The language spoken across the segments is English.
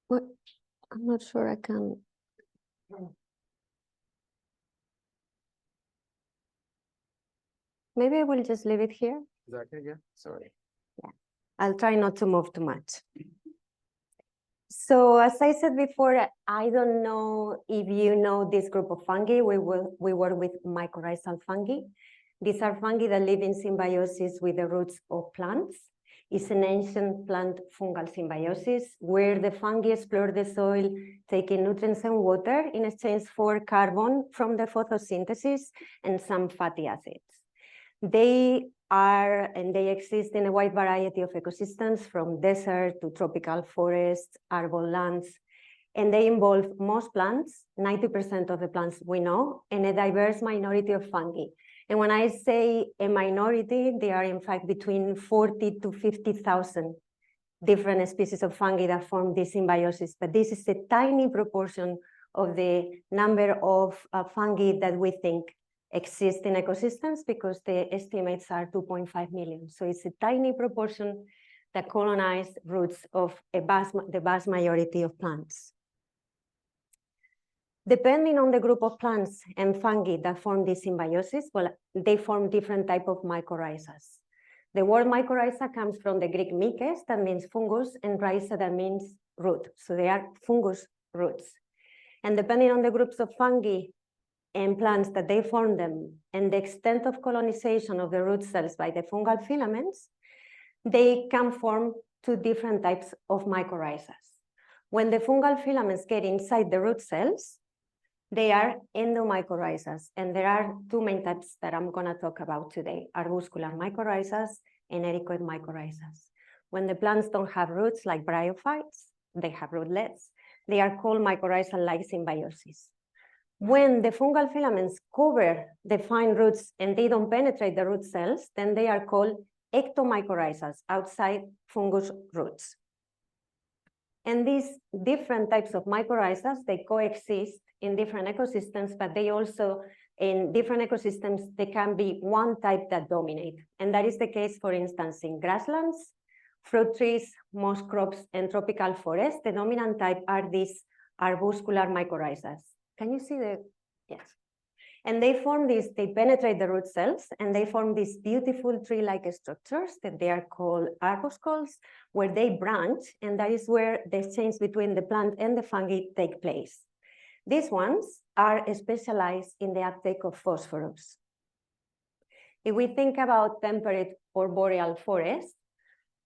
What? I'm not sure I can. Maybe I will just leave it here. Is that okay? Yeah, sorry. Yeah, I'll try not to move too much. So as I said before, I don't know if you know this group of fungi. We work with mycorrhizal fungi. These are fungi that live in symbiosis with the roots of plants. It's an ancient plant-fungal symbiosis where the fungi explore the soil, taking nutrients and water in exchange for carbon from the photosynthesis and some fatty acids. They exist in a wide variety of ecosystems, from desert to tropical forests, arable lands, and they involve most plants, 90% of the plants we know, and a diverse minority of fungi. And when I say a minority, they are in fact between 40 to 50,000 different species of fungi that form this symbiosis. But this is a tiny proportion of the number of fungi that we think exist in ecosystems, because the estimates are 2.5 million. So it's a tiny proportion that colonize roots of the vast majority of plants. Depending on the group of plants and fungi that form this symbiosis, well, they form different types of mycorrhizas. The word mycorrhiza comes from the Greek mykes, that means fungus, and rhiza, that means root. So they are fungus roots. And depending on the groups of fungi and plants that they form them and the extent of colonization of the root cells by the fungal filaments, they can form two different types of mycorrhizas. When the fungal filaments get inside the root cells, they are endomycorrhizas, and there are two main types that I'm going to talk about today: arbuscular mycorrhizas and ericoid mycorrhizas. When the plants don't have roots, like bryophytes, they have rootlets, they are called mycorrhizal-like symbiosis. When the fungal filaments cover the fine roots and they don't penetrate the root cells, then they are called ectomycorrhizals, outside fungus roots. And these different types of mycorrhizas, they coexist in different ecosystems, but they also, in different ecosystems, there can be one type that dominate. And that is the case, for instance, in grasslands, fruit trees, moss crops, and tropical forests. The dominant type are these arbuscular mycorrhizas. Can you see the, yes. And they form this, they penetrate the root cells, and they form these beautiful tree-like structures that they are called arbuscles, where they branch, and that is where the exchange between the plant and the fungi take place. These ones are specialized in the uptake of phosphorus. If we think about temperate or boreal forests,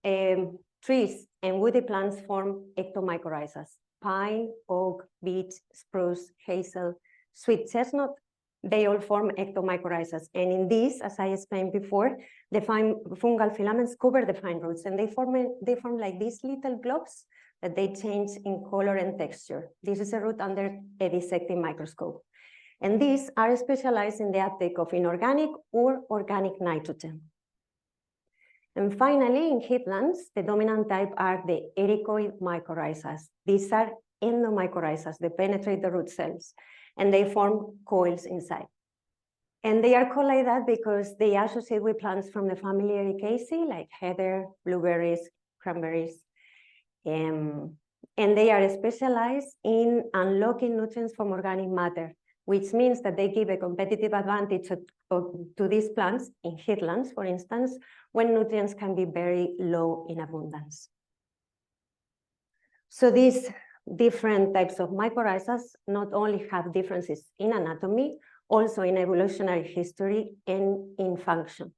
trees and woody plants form ectomycorrhizas. Pine, oak, beech, spruce, hazel, sweet chestnut, they all form ectomycorrhizas. And in these, as I explained before, the fungal filaments cover the fine roots, and they form like these little globes that they change in color and texture. This is a root under a dissecting microscope. And these are specialized in the uptake of inorganic or organic nitrogen. And finally, in heathlands, the dominant type are the ericoid mycorrhizas. These are endomycorrhizas. They penetrate the root cells, and they form coils inside. And they are called like that because they associate with plants from the family Ericaceae, like heather, blueberries, cranberries. And they are specialized in unlocking nutrients from organic matter, which means that they give a competitive advantage to these plants in heathlands, for instance, when nutrients can be very low in abundance. So these different types of mycorrhizas not only have differences in anatomy, also in evolutionary history and in function.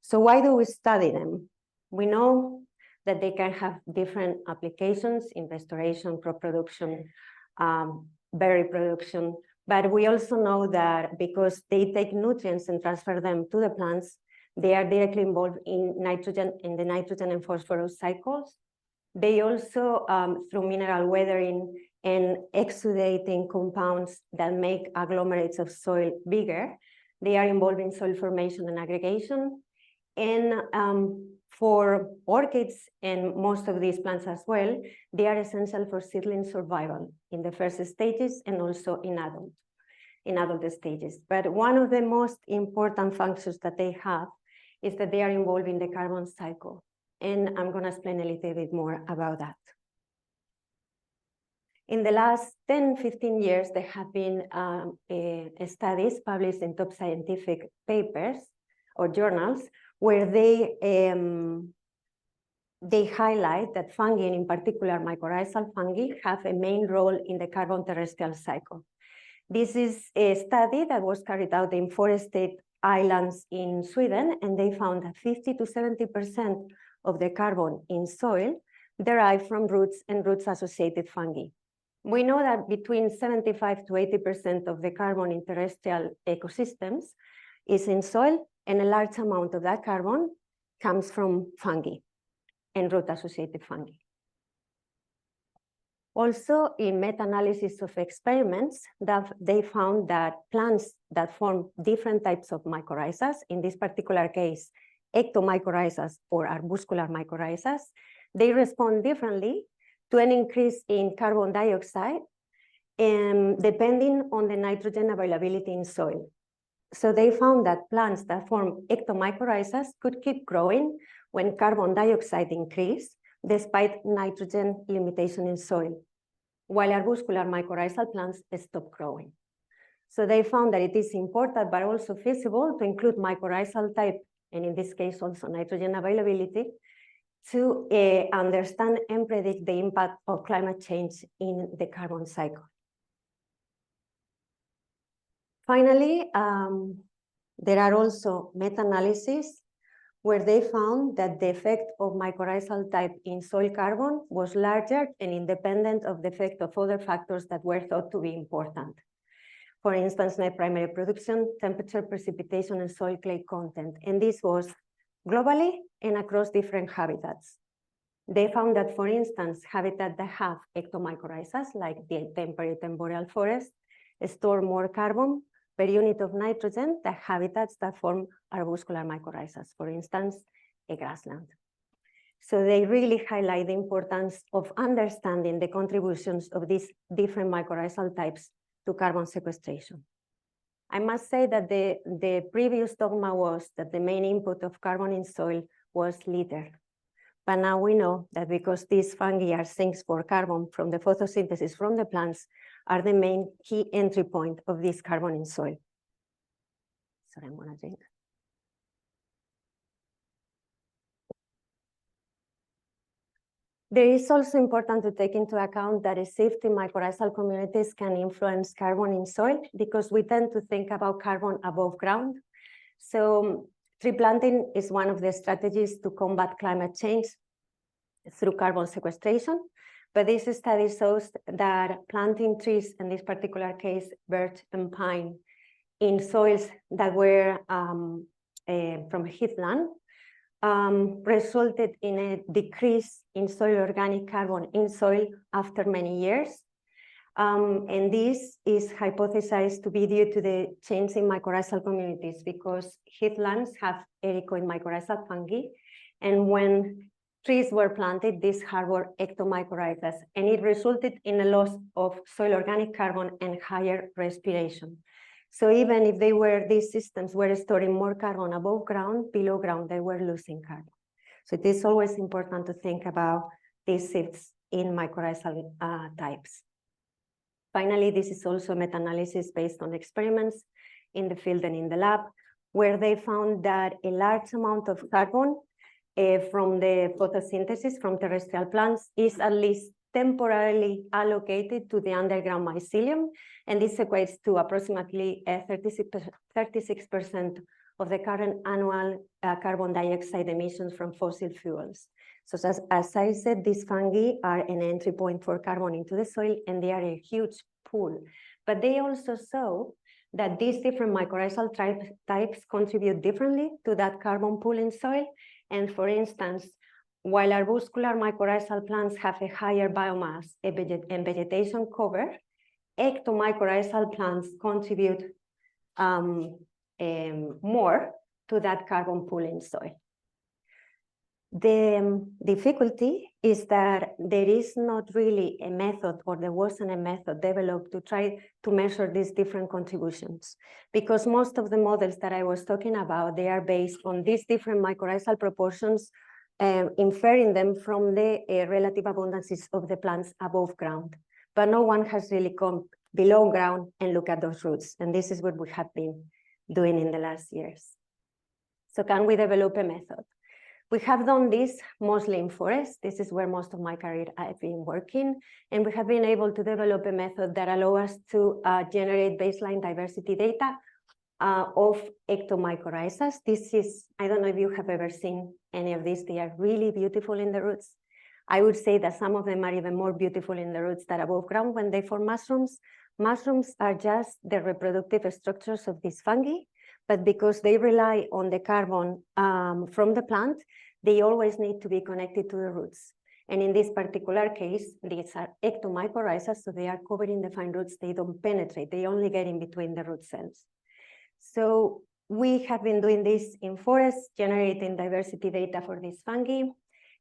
So why do we study them? We know that they can have different applications in restoration, crop production, berry production, but we also know that because they take nutrients and transfer them to the plants, they are directly involved in the nitrogen and phosphorus cycles. They also, through mineral weathering and exudating compounds that make agglomerates of soil bigger, they are involved in soil formation and aggregation. And for orchids and most of these plants as well, they are essential for seedling survival in the first stages and also in adult stages. But one of the most important functions that they have is that they are involved in the carbon cycle. And I'm going to explain a little bit more about that. In the last 10, 15 years, there have been studies published in top scientific papers or journals where they highlight that fungi, and in particular mycorrhizal fungi, have a main role in the carbon terrestrial cycle. This is a study that was carried out in forested islands in Sweden, and they found that 50 to 70% of the carbon in soil derived from roots and roots-associated fungi. We know that between 75 to 80% of the carbon in terrestrial ecosystems is in soil, and a large amount of that carbon comes from fungi and root-associated fungi. Also, in meta-analysis of experiments, that they found that plants that form different types of mycorrhizas, in this particular case, ectomycorrhizas or arbuscular mycorrhizas, they respond differently to an increase in carbon dioxide, depending on the nitrogen availability in soil. So they found that plants that form ectomycorrhizas could keep growing when carbon dioxide increased, despite nitrogen limitation in soil, while arbuscular mycorrhizal plants stop growing. So they found that it is important, but also feasible, to include mycorrhizal type, and in this case also nitrogen availability, to understand and predict the impact of climate change in the carbon cycle. Finally, there are also meta-analyses where they found that the effect of mycorrhizal type in soil carbon was larger and independent of the effect of other factors that were thought to be important. For instance, net primary production, temperature, precipitation, and soil clay content. And this was globally and across different habitats. They found that, for instance, habitats that have ectomycorrhizas, like the temperate and boreal forest, store more carbon per unit of nitrogen than habitats that form arbuscular mycorrhizas, for instance, a grassland. So they really highlight the importance of understanding the contributions of these different mycorrhizal types to carbon sequestration. I must say that the previous dogma was that the main input of carbon in soil was litter. But now we know that because these fungi are sinks for carbon from the photosynthesis from the plants, are the main key entry point of this carbon in soil. Sorry, I'm gonna drink. There is also important to take into account that a shift in mycorrhizal communities can influence carbon in soil, because we tend to think about carbon above ground. So tree planting is one of the strategies to combat climate change through carbon sequestration. But this study shows that planting trees, in this particular case, birch and pine, in soils that were from heathland, resulted in a decrease in soil organic carbon in soil after many years. And this is hypothesized to be due to the change in mycorrhizal communities, because heathlands have ericoid mycorrhizal fungi, and when trees were planted, these harbor ectomycorrhizas, and it resulted in a loss of soil organic carbon and higher respiration. So even if these systems were storing more carbon above ground, below ground, they were losing carbon. So it is always important to think about these shifts in mycorrhizal types. Finally, this is also a meta-analysis based on experiments in the field and in the lab, where they found that a large amount of carbon from the photosynthesis from terrestrial plants is at least temporarily allocated to the underground mycelium, and this equates to approximately 36% of the current annual carbon dioxide emissions from fossil fuels. So as I said, these fungi are an entry point for carbon into the soil, and they are a huge pool. But they also show that these different mycorrhizal types contribute differently to that carbon pool in soil. And for instance, while arbuscular mycorrhizal plants have a higher biomass and vegetation cover, ectomycorrhizal plants contribute more to that carbon pool in soil. The difficulty is that there is not really a method, or there wasn't a method developed to try to measure these different contributions, because most of the models that I was talking about, they are based on these different mycorrhizal proportions, inferring them from the relative abundances of the plants above ground. but no one has really come below ground and look at those roots. And this is what we have been doing in the last years. So can we develop a method? We have done this mostly in forests. This is where most of my career I've been working. And we have been able to develop a method that allows us to generate baseline diversity data of ectomycorrhizas. This is, I don't know if you have ever seen any of these. They are really beautiful in the roots. I would say that some of them are even more beautiful in the roots than above ground when they form mushrooms. Mushrooms are just the reproductive structures of these fungi, but because they rely on the carbon from the plant, they always need to be connected to the roots. And in this particular case, these are ectomycorrhizas, so they are covered in the fine roots. They don't penetrate, they only get in between the root cells. So we have been doing this in forests, generating diversity data for these fungi,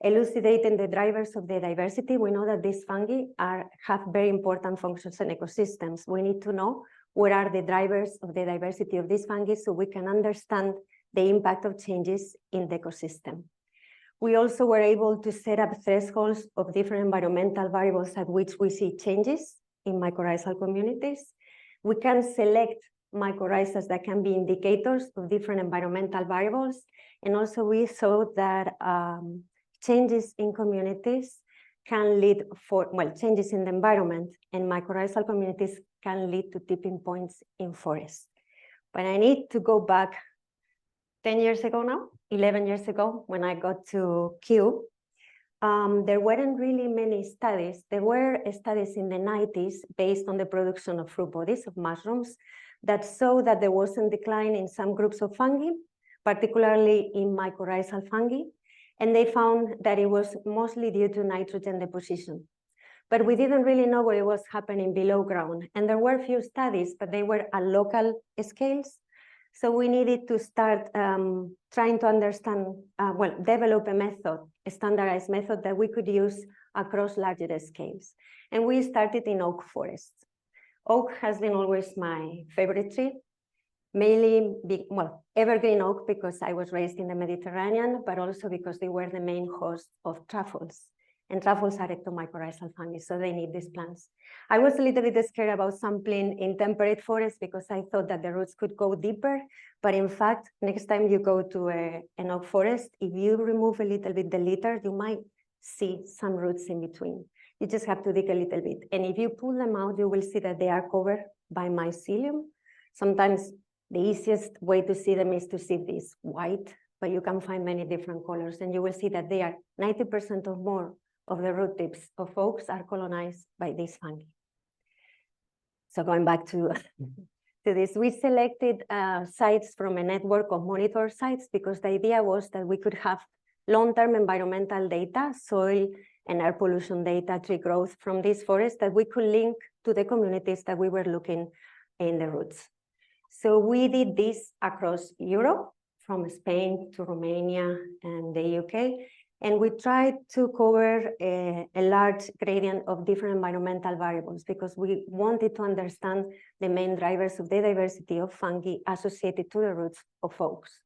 elucidating the drivers of the diversity. We know that these fungi have very important functions in ecosystems. We need to know what are the drivers of the diversity of these fungi so we can understand the impact of changes in the ecosystem. We also were able to set up thresholds of different environmental variables at which we see changes in mycorrhizal communities. We can select mycorrhizas that can be indicators of different environmental variables. And also we saw that changes in communities can lead changes in the environment and mycorrhizal communities can lead to tipping points in forests. But I need to go back 10 years ago now, 11 years ago, when I got to Kew. There weren't really many studies. There were studies in the 90s based on the production of fruit bodies, of mushrooms, that saw that there was a decline in some groups of fungi, particularly in mycorrhizal fungi. And they found that it was mostly due to nitrogen deposition. But we didn't really know what was happening below ground. And there were a few studies, but they were at local scales. So we needed to start trying to understand, develop a method, a standardized method that we could use across larger scales. And we started in oak forests. Oak has been always my favorite tree, mainly, evergreen oak because I was raised in the Mediterranean, but also because they were the main host of truffles. And truffles are ectomycorrhizal fungi, so they need these plants. I was a little bit scared about sampling in temperate forests because I thought that the roots could go deeper. But in fact, next time you go to an oak forest, if you remove a little bit the litter, you might see some roots in between. You just have to dig a little bit. And if you pull them out, you will see that they are covered by mycelium. Sometimes the easiest way to see them is to see this white, but you can find many different colors. And you will see that they are 90% or more of the root tips of oaks are colonized by these fungi. So going back to this, we selected sites from a network of monitor sites because the idea was that we could have long-term environmental data, soil and air pollution data, tree growth from these forests that we could link to the communities that we were looking in the roots. So we did this across Europe, from Spain to Romania and the UK. And we tried to cover a large gradient of different environmental variables because we wanted to understand the main drivers of the diversity of fungi associated to the roots of oaks.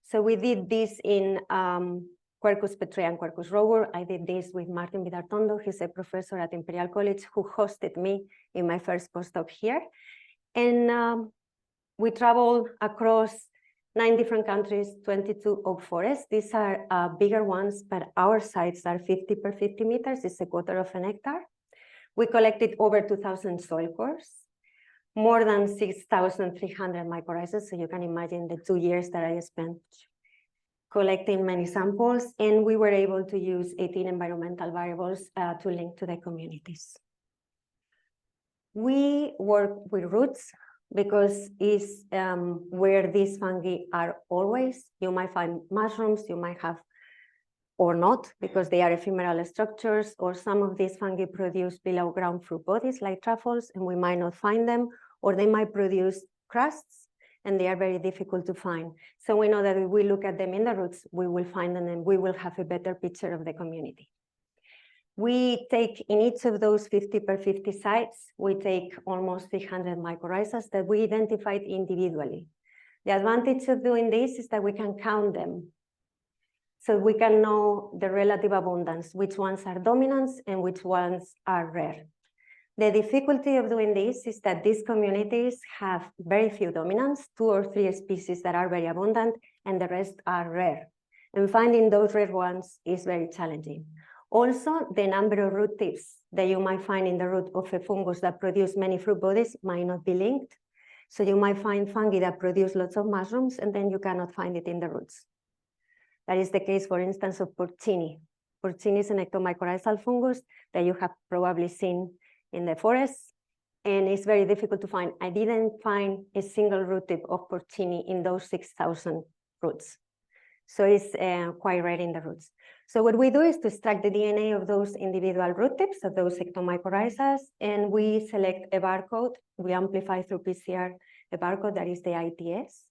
So we did this in Quercus petraea and Quercus robur. I did this with Martin Vidartondo. He's a professor at Imperial College who hosted me in my first postdoc here. And we traveled across 9 different countries, 22 oak forests. These are bigger ones, but our sites are 50 per 50 meters. It's a quarter of an hectare. We collected over 2,000 soil cores, more than 6,300 mycorrhizas. So you can imagine the 2 years that I spent collecting many samples. And we were able to use 18 environmental variables to link to the communities. We work with roots because it's where these fungi are always. You might find mushrooms, you might have, or not, because they are ephemeral structures, or some of these fungi produce below ground fruit bodies like truffles, and we might not find them, or they might produce crusts, and they are very difficult to find. So we know that if we look at them in the roots, we will find them and we will have a better picture of the community. We take in each of those 50 per 50 sites, we take almost 300 mycorrhizas that we identified individually. The advantage of doing this is that we can count them. So we can know the relative abundance, which ones are dominant and which ones are rare. The difficulty of doing this is that these communities have very few dominants, 2 or 3 species that are very abundant, and the rest are rare. And finding those rare ones is very challenging. Also, the number of root tips that you might find in the root of a fungus that produce many fruit bodies might not be linked. So you might find fungi that produce lots of mushrooms, and then you cannot find it in the roots. That is the case, for instance, of porcini. Porcini is an ectomycorrhizal fungus that you have probably seen in the forest, and it's very difficult to find. I didn't find a single root tip of porcini in those 6,000 roots. So it's quite rare in the roots. So what we do is to extract the DNA of those individual root tips of those ectomycorrhizas, and we select a barcode. We amplify through PCR a barcode that is the ITS,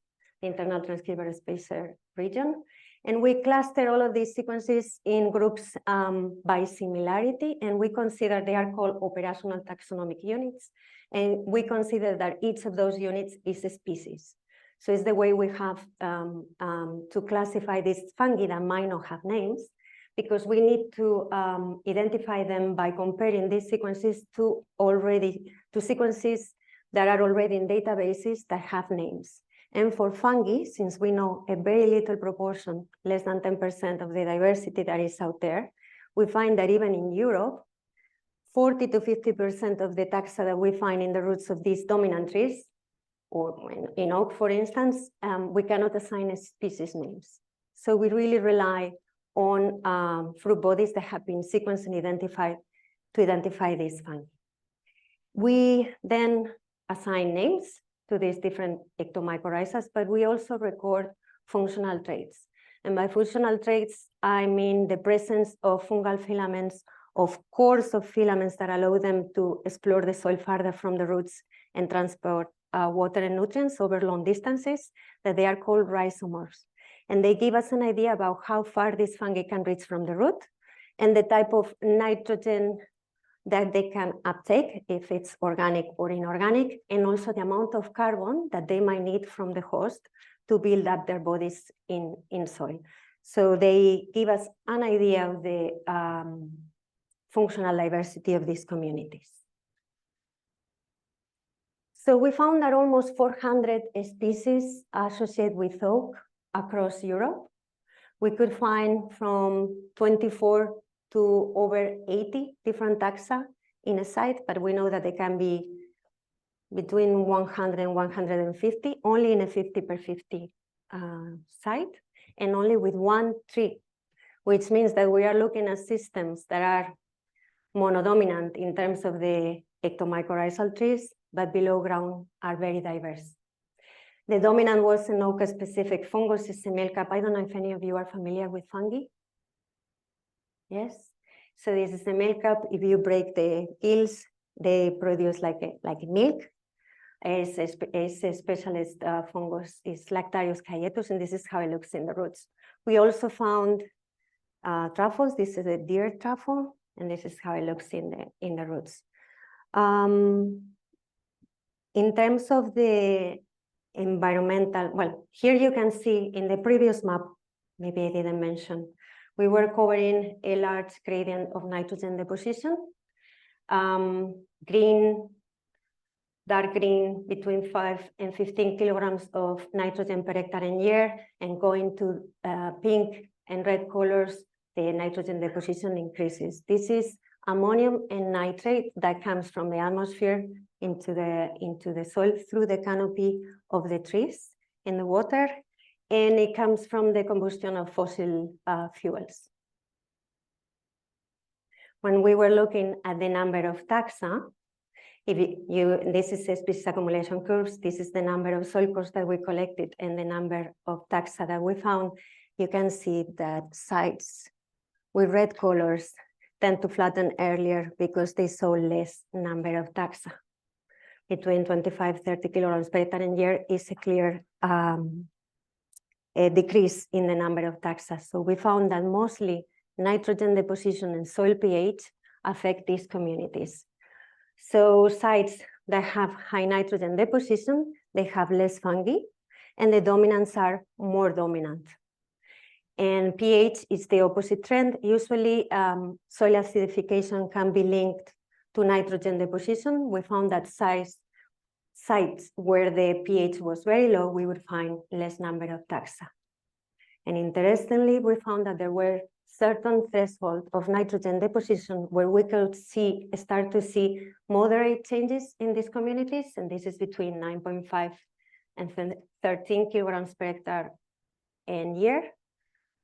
the internal transcriber spacer region. And we cluster all of these sequences in groups by similarity, and we consider they are called operational taxonomic units. And we consider that each of those units is a species. So it's the way we have to classify these fungi that might not have names, because we need to identify them by comparing these sequences to sequences that are already in databases that have names. And for fungi, since we know a very little proportion, less than 10% of the diversity that is out there, we find that even in Europe, 40 to 50% of the taxa that we find in the roots of these dominant trees, or in oak, for instance, we cannot assign a species names. So we really rely on fruit bodies that have been sequenced and identified to identify these fungi. We then assign names to these different ectomycorrhizas, but we also record functional traits. And by functional traits, I mean the presence of fungal filaments, of cores of filaments that allow them to explore the soil farther from the roots and transport water and nutrients over long distances, that they are called rhizomorphs. And they give us an idea about how far this fungi can reach from the root and the type of nitrogen that they can uptake, if it's organic or inorganic, and also the amount of carbon that they might need from the host to build up their bodies in soil. So they give us an idea of the functional diversity of these communities. So we found that almost 400 species associate with oak across Europe. We could find from 24 to over 80 different taxa in a site, but we know that they can be between 100 and 150, only in a 50 per 50 site, and only with one tree, which means that we are looking at systems that are monodominant in terms of the ectomycorrhizal trees, but below ground are very diverse. The dominant was an oak-specific fungus, is semelkap. I don't know if any of you are familiar with fungi. Yes, so this is semelkap. If you break the gills, they produce like milk. It's a specialist fungus, is Lactarius cayetus, and this is how it looks in the roots. We also found truffles. This is a deer truffle, and this is how it looks in the roots. In terms of the environmental, well, here you can see in the previous map, maybe I didn't mention, we were covering a large gradient of nitrogen deposition. Green, dark green, between 5 and 15 kilograms of nitrogen per hectare and year, and going to pink and red colors, the nitrogen deposition increases. This is ammonium and nitrate that comes from the atmosphere into the soil through the canopy of the trees in the water, and it comes from the combustion of fossil fuels. When we were looking at the number of taxa, this is a species accumulation curves, this is the number of soil cores that we collected and the number of taxa that we found, you can see that sites with red colors tend to flatten earlier because they saw less number of taxa. Between 25 30 kilograms per hectare and year is a clear a decrease in the number of taxa. So we found that mostly nitrogen deposition and soil pH affect these communities. So sites that have high nitrogen deposition, they have less fungi, and the dominants are more dominant. And pH is the opposite trend. Usually soil acidification can be linked to nitrogen deposition, we found that sites where the pH was very low, we would find less number of taxa. And interestingly, we found that there were certain thresholds of nitrogen deposition where we could start to see moderate changes in these communities, and this is between 9.5 and 13 kilograms per hectare and year.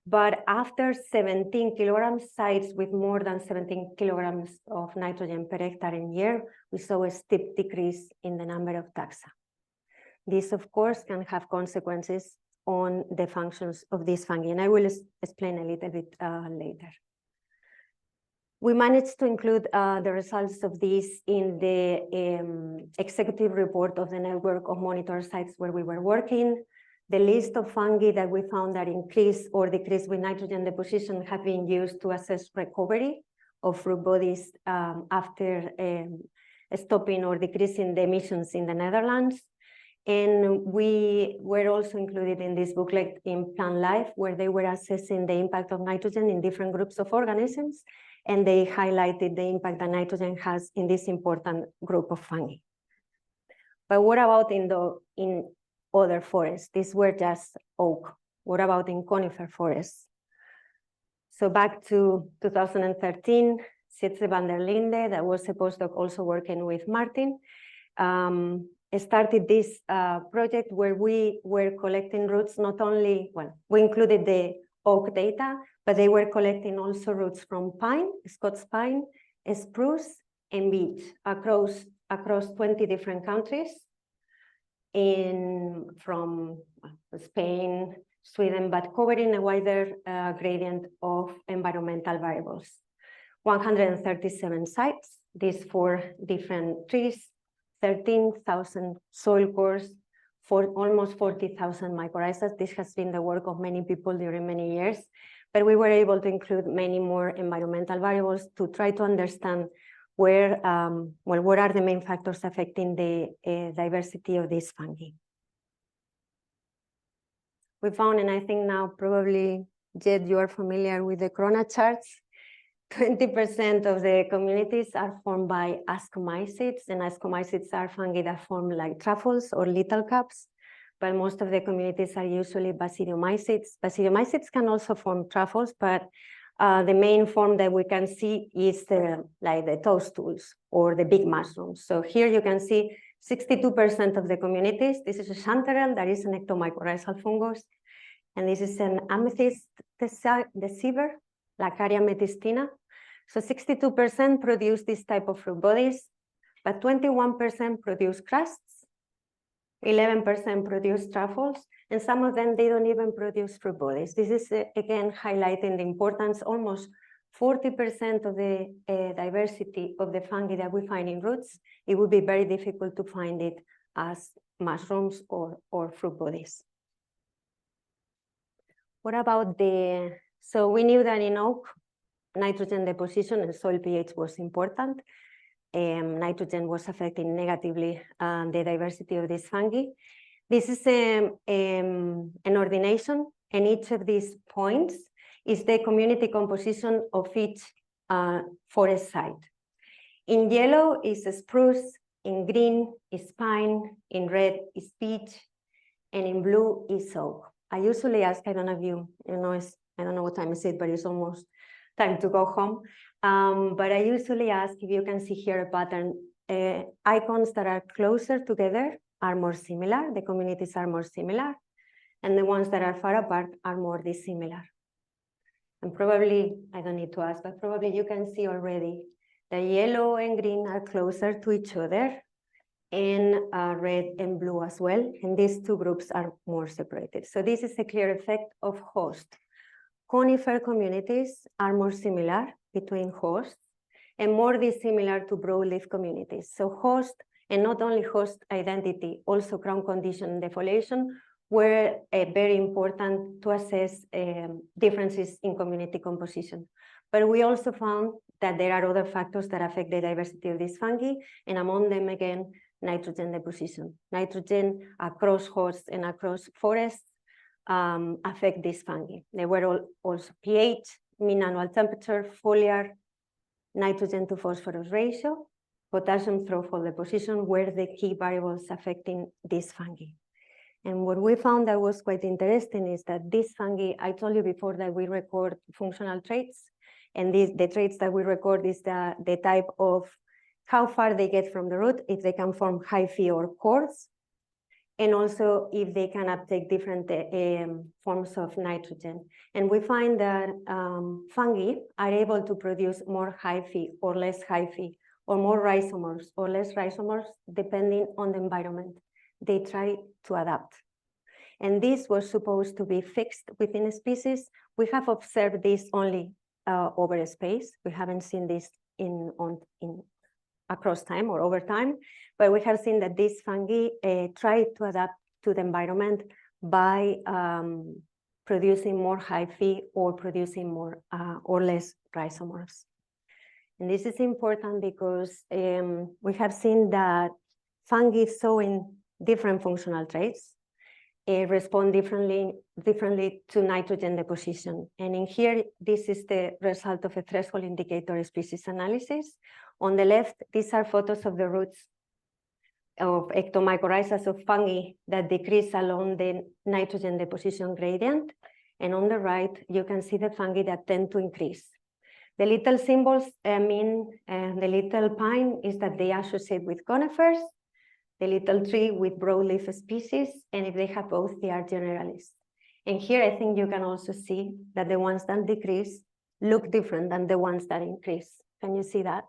But after 17 kilograms, sites with more than 17 kilograms of nitrogen per hectare in year, we saw a steep decrease in the number of taxa. This, of course, can have consequences on the functions of these fungi, and I will explain a little bit later. We managed to include the results of this in the executive report of the network of monitor sites where we were working. The list of fungi that we found that increase or decrease with nitrogen deposition have been used to assess recovery of fruit bodies after stopping or decreasing the emissions in the Netherlands. And we were also included in this booklet in Plant Life, where they were assessing the impact of nitrogen in different groups of organisms, and they highlighted the impact that nitrogen has in this important group of fungi. But what about in other forests? These were just oak. What about in conifer forests? So back to 2013, Sietse van der Linde, that was a postdoc also working with Martin, started this project where we were collecting roots, not only, well, we included the oak data, but they were collecting also roots from pine, Scots pine, spruce, and beech across 20 different countries from Spain, Sweden, but covering a wider gradient of environmental variables. 137 sites, these 4 different trees, 13,000 soil cores, for almost 40,000 mycorrhizas. This has been the work of many people during many years, but we were able to include many more environmental variables to try to understand where, what are the main factors affecting the diversity of these fungi. We found, and I think now probably, Jed, you are familiar with the corona charts. 20% of the communities are formed by ascomycetes, and ascomycetes are fungi that form like truffles or little cups, but most of the communities are usually basidiomycetes. Basidiomycetes can also form truffles, but the main form that we can see is like the toadstools or the big mushrooms. So here you can see 62% of the communities. This is a chanterelle that is an ectomycorrhizal fungus, and this is an amethyst deceiver, Lacaria metistina. So 62% produce this type of fruit bodies, but 21% produce crusts, 11% produce truffles, and some of them, they don't even produce fruit bodies. This is, again, highlighting the importance. Almost 40% of the diversity of the fungi that we find in roots, it would be very difficult to find it as mushrooms or fruit bodies. What about so we knew that in oak, nitrogen deposition and soil pH was important. Nitrogen was affecting negatively the diversity of these fungi. This is an ordination, and each of these points is the community composition of each forest site. In yellow is spruce, in green is pine, in red is beech, and in blue is oak. I usually ask, I don't know if you know, I don't know what time is it, but it's almost time to go home. But I usually ask if you can see here a pattern. Icons that are closer together are more similar, the communities are more similar, and the ones that are far apart are more dissimilar. And probably, I don't need to ask, but probably you can see already the yellow and green are closer to each other, and red and blue as well, and these two groups are more separated. So this is a clear effect of host. Conifer communities are more similar between hosts and more dissimilar to broadleaf communities. So host, and not only host identity, also crown condition and defoliation were very important to assess differences in community composition. But we also found that there are other factors that affect the diversity of these fungi, and among them, again, nitrogen deposition. Nitrogen across hosts and across forests affect these fungi. They were also pH, mean annual temperature, foliar, nitrogen to phosphorus ratio, potassium through deposition were the key variables affecting these fungi. And what we found that was quite interesting is that these fungi, I told you before that we record functional traits, and the traits that we record is the type of how far they get from the root, if they can form hyphae or cords, and also if they can uptake different forms of nitrogen. And we find that fungi are able to produce more hyphae or less hyphae, or more rhizomers or less rhizomers, depending on the environment. They try to adapt. And this was supposed to be fixed within a species. We have observed this only over a space. We haven't seen this across time or over time, but we have seen that these fungi try to adapt to the environment by producing more hyphae or producing more or less rhizomers. And this is important because we have seen that fungi showing different functional traits respond differently to nitrogen deposition. And in here, this is the result of a threshold indicator species analysis. On the left, these are photos of the roots of ectomycorrhizas of fungi that decrease along the nitrogen deposition gradient. And on the right, you can see the fungi that tend to increase. The little symbols mean the little pine is that they associate with conifers, the little tree with broadleaf species, and if they have both, they are generalists. And here I think you can also see that the ones that decrease look different than the ones that increase. Can you see that?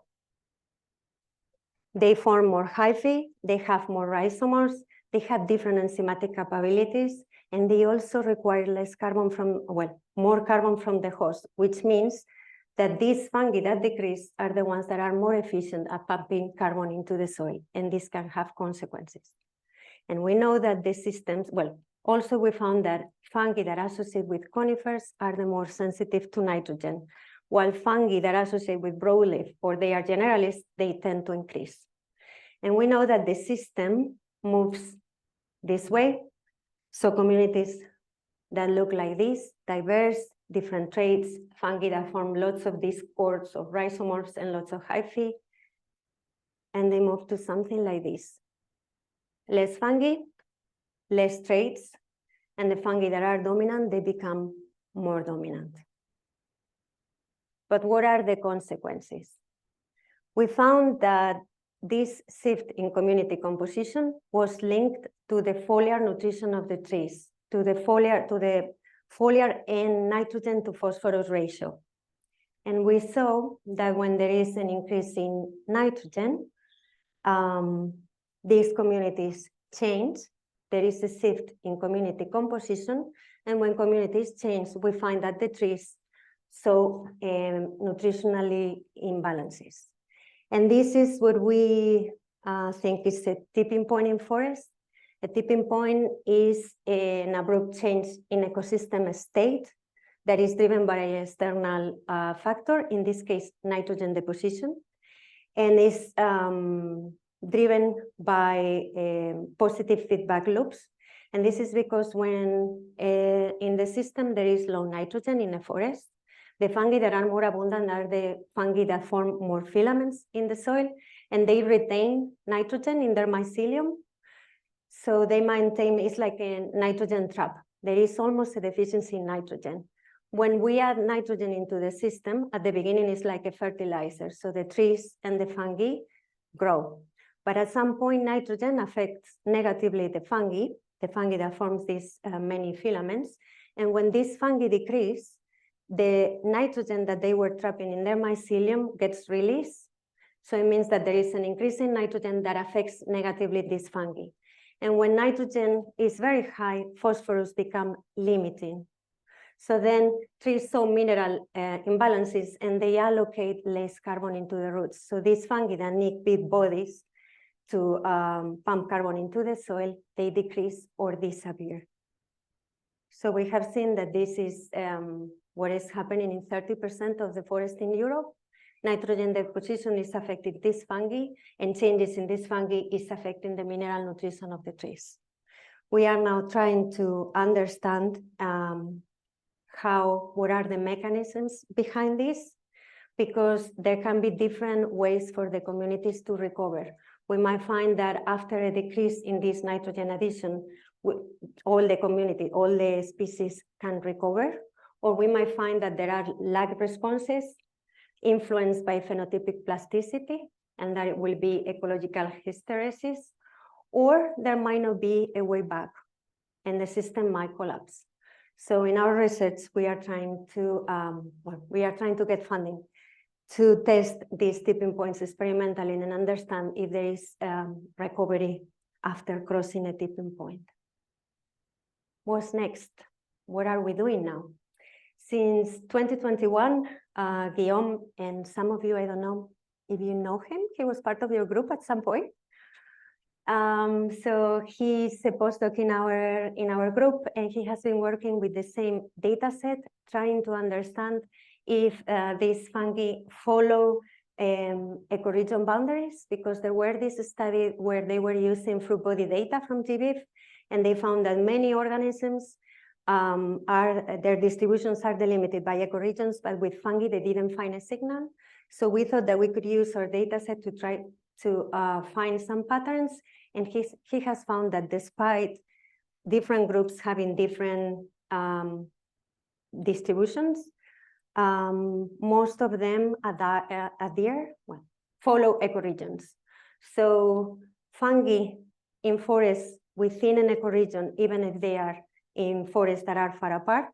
They form more hyphae, they have more rhizomers, they have different enzymatic capabilities, and they also require less carbon from, well, more carbon from the host, which means that these fungi that decrease are the ones that are more efficient at pumping carbon into the soil, and this can have consequences. And we know that the systems, well, also we found that fungi that associate with conifers are the more sensitive to nitrogen, while fungi that associate with broadleaf or they are generalists, they tend to increase. And we know that the system moves this way. So communities that look like this, diverse, different traits, fungi that form lots of these cords of rhizomers and lots of hyphae, and they move to something like this. Less fungi, less traits, and the fungi that are dominant, they become more dominant. But what are the consequences? We found that this shift in community composition was linked to the foliar nutrition of the trees, to the foliar and nitrogen to phosphorus ratio. And we saw that when there is an increase in nitrogen, these communities change. There is a shift in community composition. And when communities change, we find that the trees show nutritionally imbalances. And this is what we think is a tipping point in forest. A tipping point is an abrupt change in ecosystem state that is driven by an external factor, in this case, nitrogen deposition, and is driven by positive feedback loops. And this is because when in the system there is low nitrogen in a forest, the fungi that are more abundant are the fungi that form more filaments in the soil, and they retain nitrogen in their mycelium. So they maintain, it's like a nitrogen trap. There is almost a deficiency in nitrogen. When we add nitrogen into the system, at the beginning it's like a fertilizer. So the trees and the fungi grow. But at some point, nitrogen affects negatively the fungi that forms these many filaments. And when these fungi decrease, the nitrogen that they were trapping in their mycelium gets released. So it means that there is an increase in nitrogen that affects negatively these fungi. And when nitrogen is very high, phosphorus become limiting. So then trees show mineral imbalances and they allocate less carbon into the roots. So these fungi that need big bodies to pump carbon into the soil, they decrease or disappear. So we have seen that this is what is happening in 30% of the forest in Europe. Nitrogen deposition is affecting these fungi, and changes in these fungi is affecting the mineral nutrition of the trees. We are now trying to understand what are the mechanisms behind this. because there can be different ways for the communities to recover. We might find that after a decrease in this nitrogen addition, all the community, all the species can recover, or we might find that there are lag responses influenced by phenotypic plasticity, and that it will be ecological hysteresis, or there might not be a way back, and the system might collapse. So in our research, we are trying to get funding to test these tipping points experimentally and understand if there is recovery after crossing a tipping point. What's next? What are we doing now? Since 2021, Guillaume, and some of you, I don't know if you know him, he was part of your group at some point. So he's a postdoc in our group, and he has been working with the same data set, trying to understand if these fungi follow ecoregion boundaries, because there were this study where they were using fruit body data from GBIF, and they found that many organisms their distributions are delimited by ecoregions, but with fungi they didn't find a signal. So we thought that we could use our data set to try to find some patterns, and he has found that despite different groups having different distributions, most of them follow ecoregions. So fungi in forests within an ecoregion, even if they are in forests that are far apart,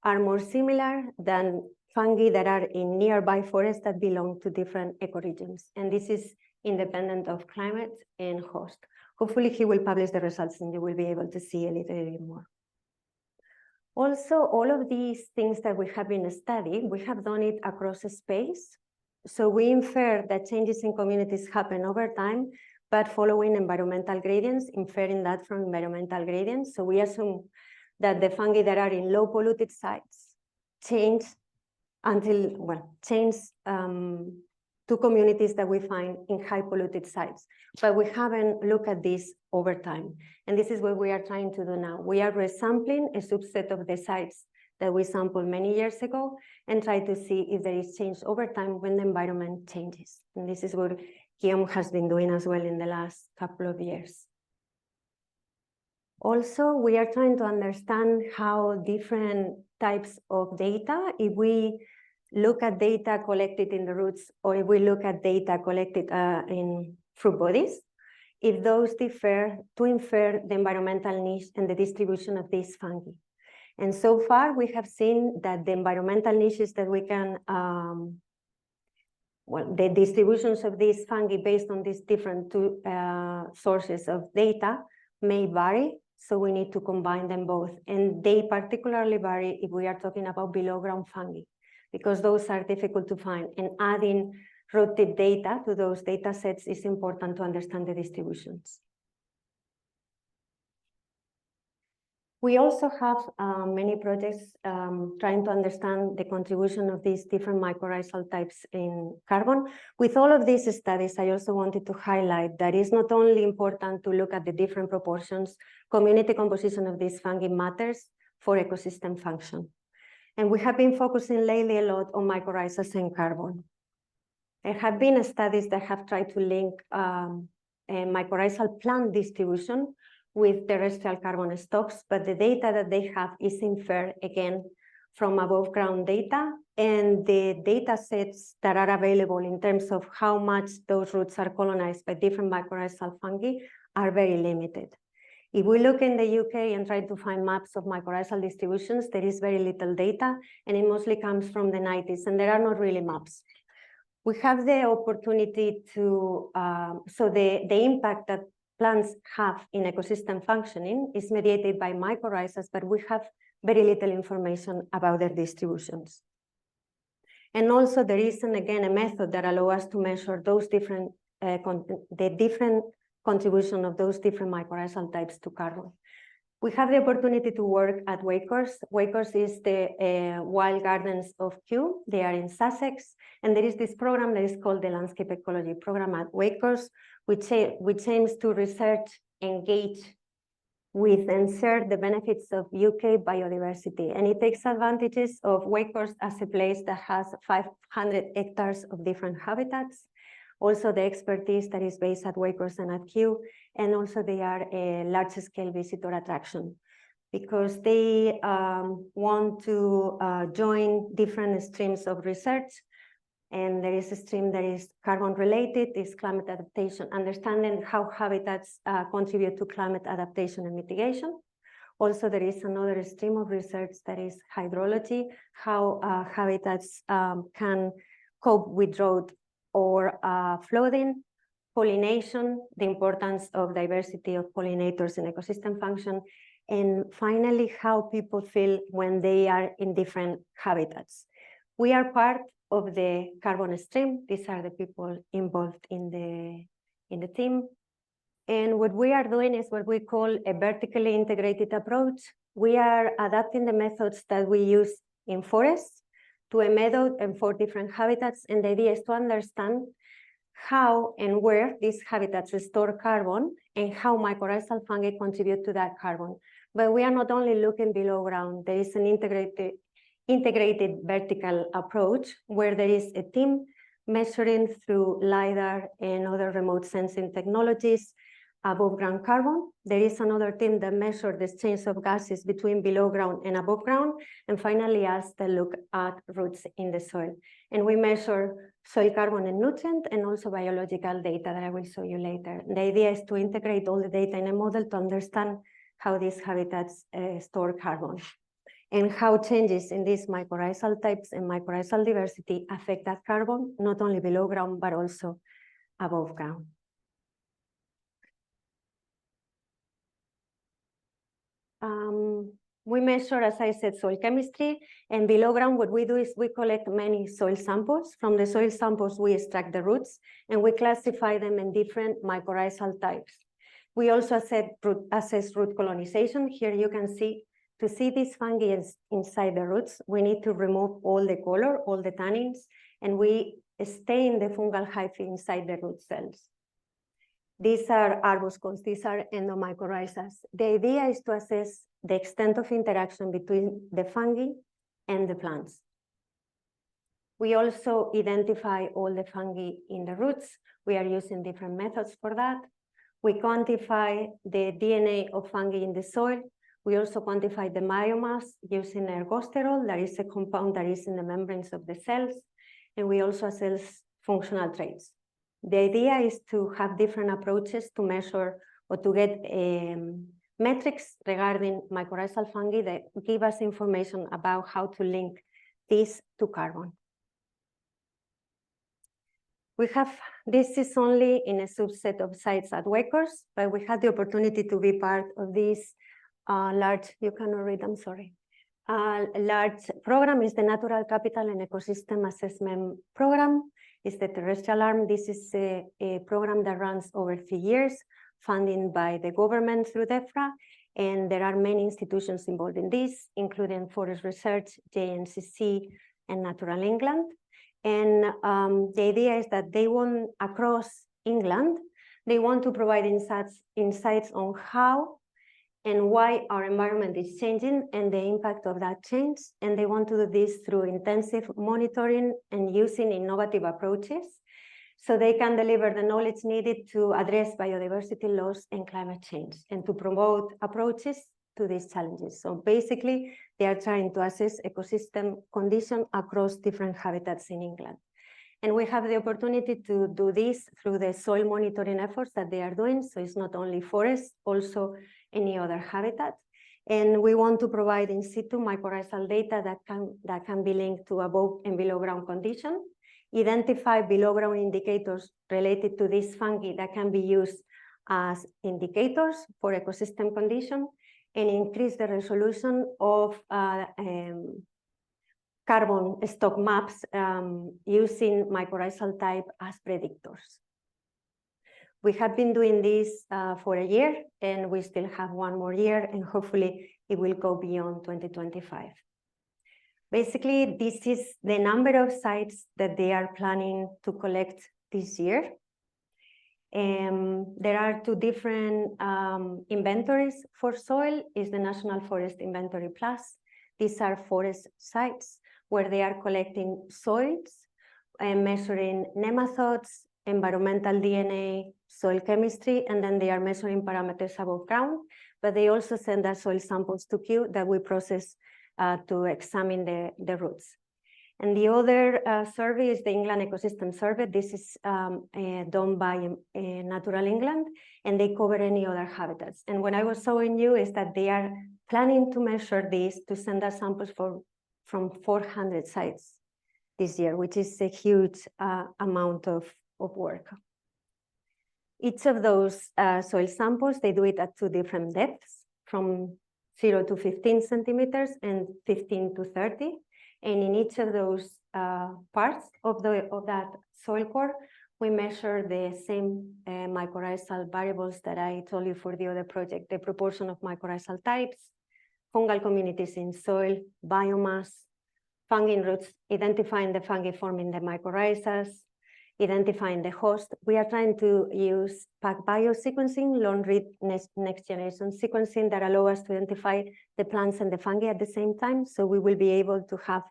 are more similar than fungi that are in nearby forests that belong to different ecoregions. And this is independent of climate and host. Hopefully he will publish the results and you will be able to see a little bit more. Also, all of these things that we have been studying, we have done it across a space. So we infer that changes in communities happen over time, but following environmental gradients, inferring that from environmental gradients. So we assume that the fungi that are in low polluted sites change to communities that we find in high polluted sites. But we haven't looked at this over time. And this is what we are trying to do now. We are resampling a subset of the sites that we sampled many years ago and try to see if there is change over time when the environment changes. And this is what Guillaume has been doing as well in the last couple of years. Also, we are trying to understand how different types of data, if we look at data collected in the roots, or if we look at data collected in fruit bodies, if those differ to infer the environmental niche and the distribution of these fungi. And so far, we have seen that the environmental niches that we can, the distributions of these fungi based on these different two sources of data may vary. So we need to combine them both. And they particularly vary if we are talking about below ground fungi, because those are difficult to find. And adding root tip data to those data sets is important to understand the distributions. We also have many projects trying to understand the contribution of these different mycorrhizal types in carbon. With all of these studies, I also wanted to highlight that it's not only important to look at the different proportions, community composition of these fungi matters for ecosystem function. And we have been focusing lately a lot on mycorrhizas and carbon. There have been studies that have tried to link mycorrhizal plant distribution with terrestrial carbon stocks, but the data that they have is inferred again from above ground data, and the data sets that are available in terms of how much those roots are colonized by different mycorrhizal fungi are very limited. If we look in the UK and try to find maps of mycorrhizal distributions, there is very little data, and it mostly comes from the 90s, and there are not really maps. We have the opportunity to, so the impact that plants have in ecosystem functioning is mediated by mycorrhizas, but we have very little information about their distributions. And also there is, again, a method that allows us to measure those different, the different contribution of those different mycorrhizal types to carbon. We have the opportunity to work at Wakehurst. Wakehurst is the wild gardens of Kew. They are in Sussex. And there is this program that is called the Landscape Ecology Program at Wakehurst, which aims to research, engage with and share the benefits of UK biodiversity. And it takes advantages of Wakehurst as a place that has 500 hectares of different habitats. Also the expertise that is based at Wakehurst and at Kew, and also they are a large-scale visitor attraction because they want to join different streams of research. And there is a stream that is carbon related, is climate adaptation, understanding how habitats contribute to climate adaptation and mitigation. Also, there is another stream of research that is hydrology, how habitats can cope with drought or flooding, pollination, the importance of diversity of pollinators in ecosystem function, and finally, how people feel when they are in different habitats. We are part of the carbon stream. These are the people involved in the team. And what we are doing is what we call a vertically integrated approach. We are adapting the methods that we use in forests to a method and 4 different habitats. And the idea is to understand how and where these habitats store carbon and how mycorrhizal fungi contribute to that carbon. But we are not only looking below ground, there is an integrated vertical approach where there is a team measuring through LiDAR and other remote sensing technologies above ground carbon. There is another team that measures the exchange of gases between below ground and above ground. And finally, us that look at roots in the soil. And we measure soil carbon and nutrient and also biological data that I will show you later. The idea is to integrate all the data in a model to understand how these habitats store carbon and how changes in these mycorrhizal types and mycorrhizal diversity affect that carbon, not only below ground, but also above ground. We measure, as I said, soil chemistry, and below ground, what we do is we collect many soil samples. From the soil samples, we extract the roots, and we classify them in different mycorrhizal types. We also assess root colonization. Here you can see, to see these fungi inside the roots, we need to remove all the color, all the tannins, and we stain the fungal hyphae inside the root cells. These are arbuscules, these are endomycorrhizas. The idea is to assess the extent of interaction between the fungi and the plants. We also identify all the fungi in the roots. We are using different methods for that. We quantify the DNA of fungi in the soil. We also quantify the biomass using ergosterol, that is a compound that is in the membranes of the cells. And we also assess functional traits. The idea is to have different approaches to measure or to get metrics regarding mycorrhizal fungi that give us information about how to link this to carbon. This is only in a subset of sites at Wakehurst, but we had the opportunity to be part of this large, you cannot read, I'm sorry. Large program is the Natural Capital and Ecosystem Assessment Program. It's the terrestrial arm. This is a program that runs over 3 years, funded by the government through DEFRA, and there are many institutions involved in this, including Forest Research, JNCC, and Natural England. And the idea is that they want, across England, they want to provide insights on how and why our environment is changing and the impact of that change. And they want to do this through intensive monitoring and using innovative approaches so they can deliver the knowledge needed to address biodiversity loss and climate change and to promote approaches to these challenges. So basically, they are trying to assess ecosystem condition across different habitats in England. And we have the opportunity to do this through the soil monitoring efforts that they are doing. So it's not only forests, also any other habitat. And we want to provide in situ mycorrhizal data that can be linked to above and below ground condition, identify below ground indicators related to this fungi that can be used as indicators for ecosystem condition, and increase the resolution of carbon stock maps using mycorrhizal type as predictors. We have been doing this for a year, and we still have 1 more year, and hopefully it will go beyond 2025. Basically, this is the number of sites that they are planning to collect this year. There are two different inventories for soil. Is the National Forest Inventory Plus. These are forest sites where they are collecting soils and measuring nematodes, environmental DNA, soil chemistry, and then they are measuring parameters above ground. But they also send us soil samples to Kew that we process to examine the roots. And the other survey is the England Ecosystem Survey. This is done by Natural England, and they cover any other habitats. And what I was showing you is that they are planning to measure this to send us samples from 400 sites this year, which is a huge amount of work. Each of those soil samples, they do it at two different depths, from 0 to 15 centimeters and 15 to 30. And in each of those parts of that soil core, we measure the same mycorrhizal variables that I told you for the other project, the proportion of mycorrhizal types, fungal communities in soil, biomass, fungi roots, identifying the fungi forming the mycorrhizas, identifying the host. We are trying to use PacBio sequencing, long-read next generation sequencing that allow us to identify the plants and the fungi at the same time. So we will be able to have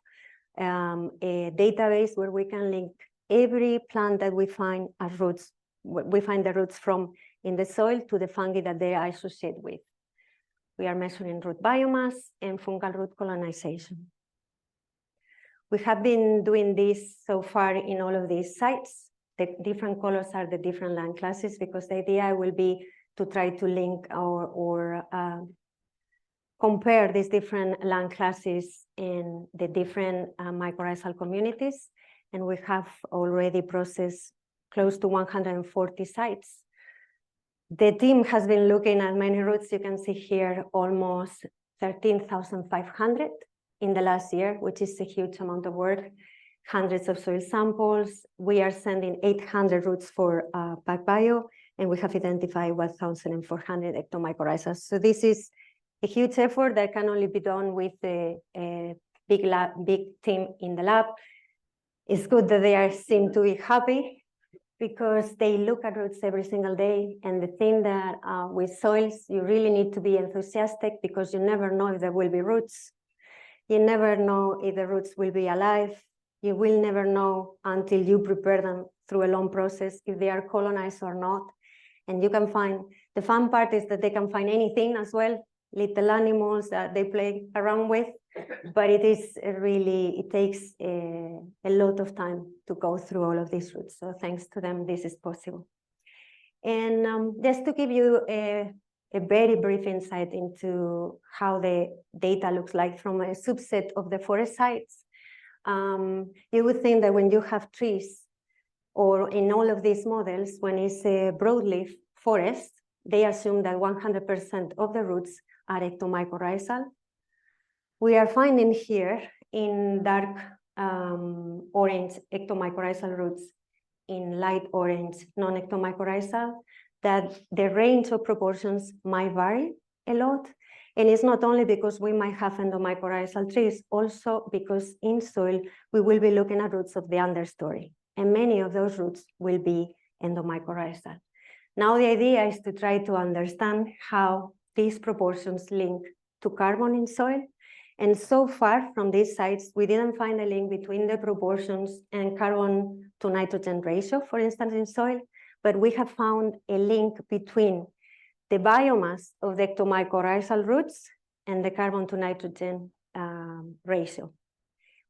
a database where we can link every plant that we find as roots, we find the roots from in the soil to the fungi that they are associated with. We are measuring root biomass and fungal root colonization. We have been doing this so far in all of these sites. The different colors are the different land classes, because the idea will be to try to link or compare these different land classes in the different mycorrhizal communities. And we have already processed close to 140 sites. The team has been looking at many roots. You can see here almost 13,500 in the last year, which is a huge amount of work, hundreds of soil samples. We are sending 800 roots for PacBio, and we have identified 1,400 ectomycorrhizas. So this is a huge effort that can only be done with a big team in the lab. It's good that they seem to be happy, because they look at roots every single day. And the thing that with soils, you really need to be enthusiastic, because you never know if there will be roots. You never know if the roots will be alive. You will never know until you prepare them through a long process if they are colonized or not. And you can find, the fun part is that they can find anything as well, little animals that they play around with, but it is really, it takes a lot of time to go through all of these roots. So thanks to them, this is possible. And just to give you a very brief insight into how the data looks like from a subset of the forest sites. You would think that when you have trees, or in all of these models, when it's a broadleaf forest, they assume that 100% of the roots are ectomycorrhizal. We are finding here in dark orange ectomycorrhizal roots, in light orange non-ectomycorrhizal, that the range of proportions might vary a lot. And it's not only because we might have endomycorrhizal trees, also because in soil, we will be looking at roots of the understory. And many of those roots will be endomycorrhizal. Now the idea is to try to understand how these proportions link to carbon in soil. And so far from these sites, we didn't find a link between the proportions and carbon to nitrogen ratio, for instance, in soil. But we have found a link between the biomass of the ectomycorrhizal roots and the carbon to nitrogen ratio,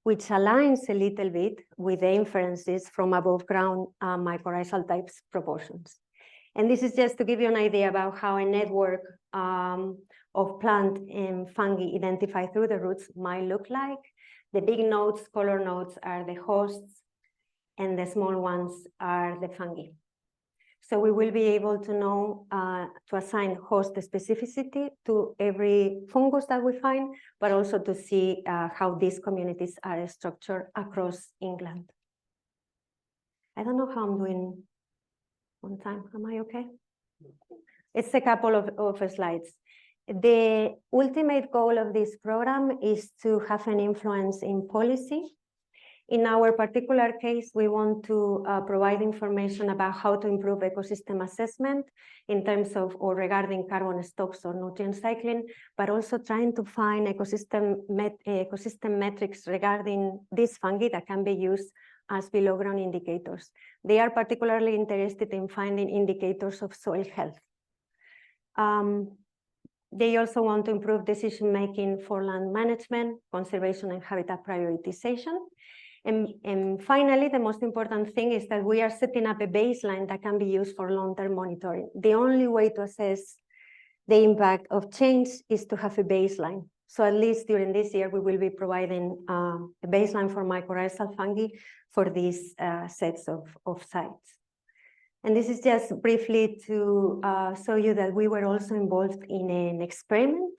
which aligns a little bit with the inferences from above ground mycorrhizal types proportions. And this is just to give you an idea about how a network of plant and fungi identified through the roots might look like. The big nodes, color nodes, are the hosts, and the small ones are the fungi. So we will be able to know, to assign host specificity to every fungus that we find, but also to see how these communities are structured across England. I don't know how I'm doing on time. Am I okay? It's a couple of slides. The ultimate goal of this program is to have an influence in policy. In our particular case, we want to provide information about how to improve ecosystem assessment in terms of or regarding carbon stocks or nutrient cycling, but also trying to find ecosystem metrics regarding these fungi that can be used as below-ground indicators. They are particularly interested in finding indicators of soil health. They also want to improve decision-making for land management, conservation, and habitat prioritization. And finally, the most important thing is that we are setting up a baseline that can be used for long-term monitoring. The only way to assess the impact of change is to have a baseline. So at least during this year, we will be providing a baseline for mycorrhizal fungi for these sets of sites. And this is just briefly to show you that we were also involved in an experiment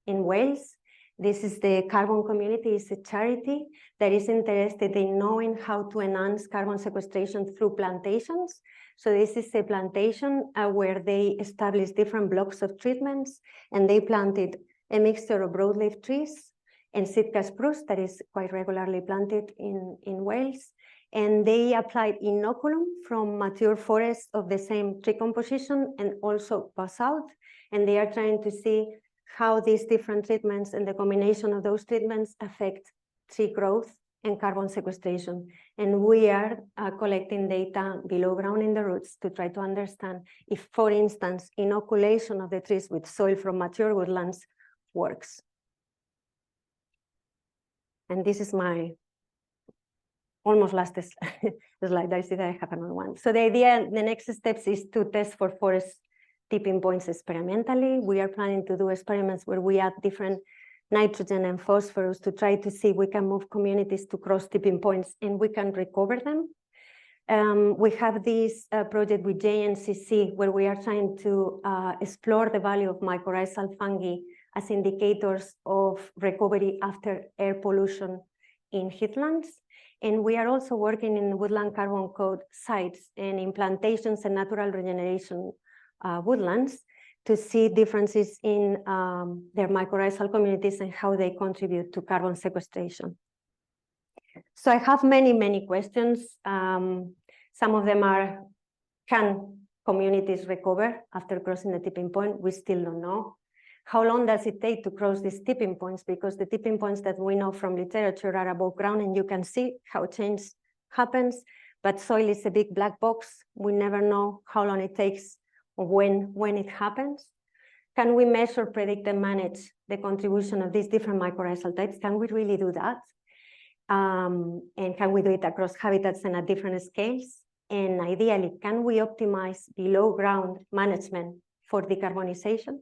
in Wales. This is the Carbon Community. It's a charity that is interested in knowing how to enhance carbon sequestration through plantations. So this is a plantation where they established different blocks of treatments, and they planted a mixture of broadleaf trees and Sitka spruce that is quite regularly planted in Wales. And they applied inoculum from mature forests of the same tree composition and also basalt. And they are trying to see how these different treatments and the combination of those treatments affect tree growth and carbon sequestration. And we are collecting data below ground in the roots to try to understand if, for instance, inoculation of the trees with soil from mature woodlands works. And this is my almost last slide. I see that I have another one. So the idea, the next steps is to test for forest tipping points experimentally. We are planning to do experiments where we add different nitrogen and phosphorus to try to see if we can move communities to cross tipping points and we can recover them. We have this project with JNCC where we are trying to explore the value of mycorrhizal fungi as indicators of recovery after air pollution in heathlands. And we are also working in woodland carbon code sites and in plantations and natural regeneration woodlands to see differences in their mycorrhizal communities and how they contribute to carbon sequestration. So I have many questions. Some of them are, can communities recover after crossing the tipping point? We still don't know. How long does it take to cross these tipping points? Because the tipping points that we know from literature are above ground and you can see how change happens, but soil is a big black box. We never know how long it takes or when it happens. Can we measure, predict, and manage the contribution of these different mycorrhizal types? Can we really do that? And can we do it across habitats and at different scales? And ideally, can we optimize below ground management for decarbonization?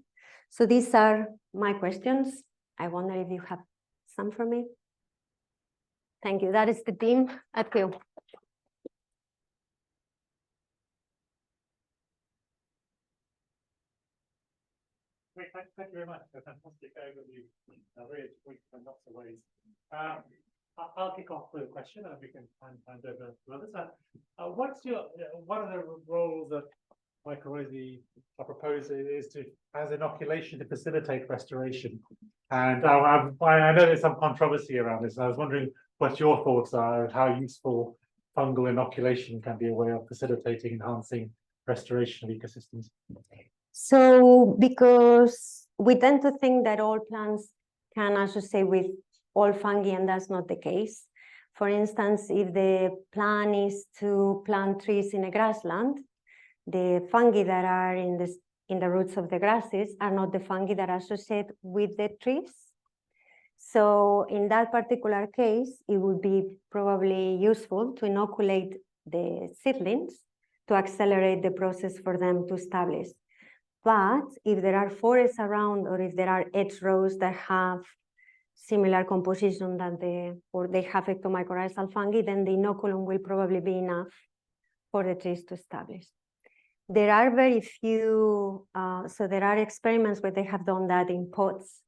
So these are my questions. I wonder if you have some for me. Thank you. That is the team at Kew. Great, thank you very much. A fantastic overview, very educational in lots of ways. I'll kick off with a question, and we can hand over to others. What are the roles that Mycorrhizae are proposing is to, as inoculation, to facilitate restoration? And I know there's some controversy around this. I was wondering what your thoughts are, how useful fungal inoculation can be a way of facilitating, enhancing restoration of ecosystems. So, because we tend to think that all plants can associate with all fungi, and that's not the case. For instance, if the plan is to plant trees in a grassland, the fungi that are in the roots of the grasses are not the fungi that associate with the trees. So in that particular case, it would be probably useful to inoculate the seedlings to accelerate the process for them to establish. But if there are forests around, or if there are edge rows that have similar composition than or they have ectomycorrhizal fungi, then the inoculum will probably be enough for the trees to establish. There are very few, so there are experiments where they have done that in pots,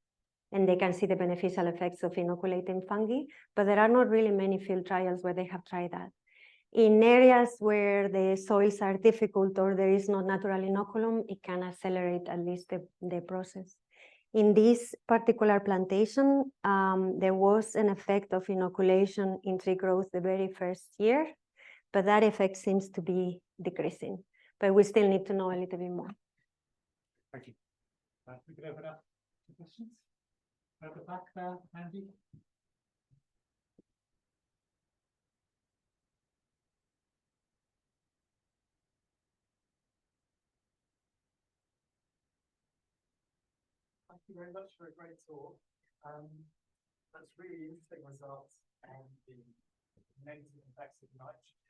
and they can see the beneficial effects of inoculating fungi, but there are not really many field trials where they have tried that. In areas where the soils are difficult or there is no natural inoculum, it can accelerate at least the process. In this particular plantation, there was an effect of inoculation in tree growth the very first year, but that effect seems to be decreasing. But we still need to know a little bit more. Thank you. We can open up to questions. At the back there, Andy. Thank you very much for a great talk. That's really interesting results on the negative effects of nitrogen.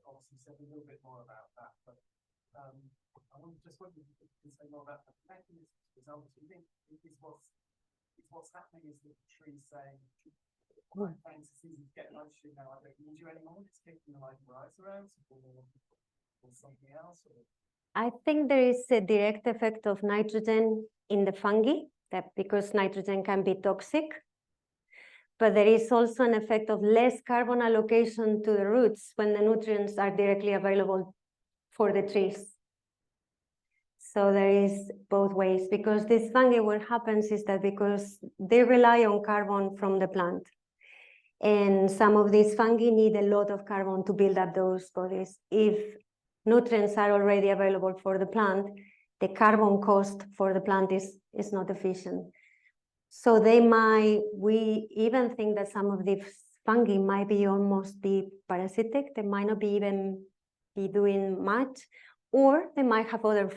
Obviously said a little bit more about that, but I just wondered if you could say more about the mechanisms of results. Do you think what's happening is that the tree saying, I'm trying to see you get nitrogen now, I don't need you anymore, it's kicking the mycorrhiza out, or something else? Or? I think there is a direct effect of nitrogen in the fungi, that because nitrogen can be toxic. But there is also an effect of less carbon allocation to the roots when the nutrients are directly available for the trees. So there is both ways, because this fungi, what happens is that because they rely on carbon from the plant, and some of these fungi need a lot of carbon to build up those bodies. If nutrients are already available for the plant, the carbon cost for the plant is not efficient. So we even think that some of these fungi might be almost be parasitic. They might not even be doing much, or they might have other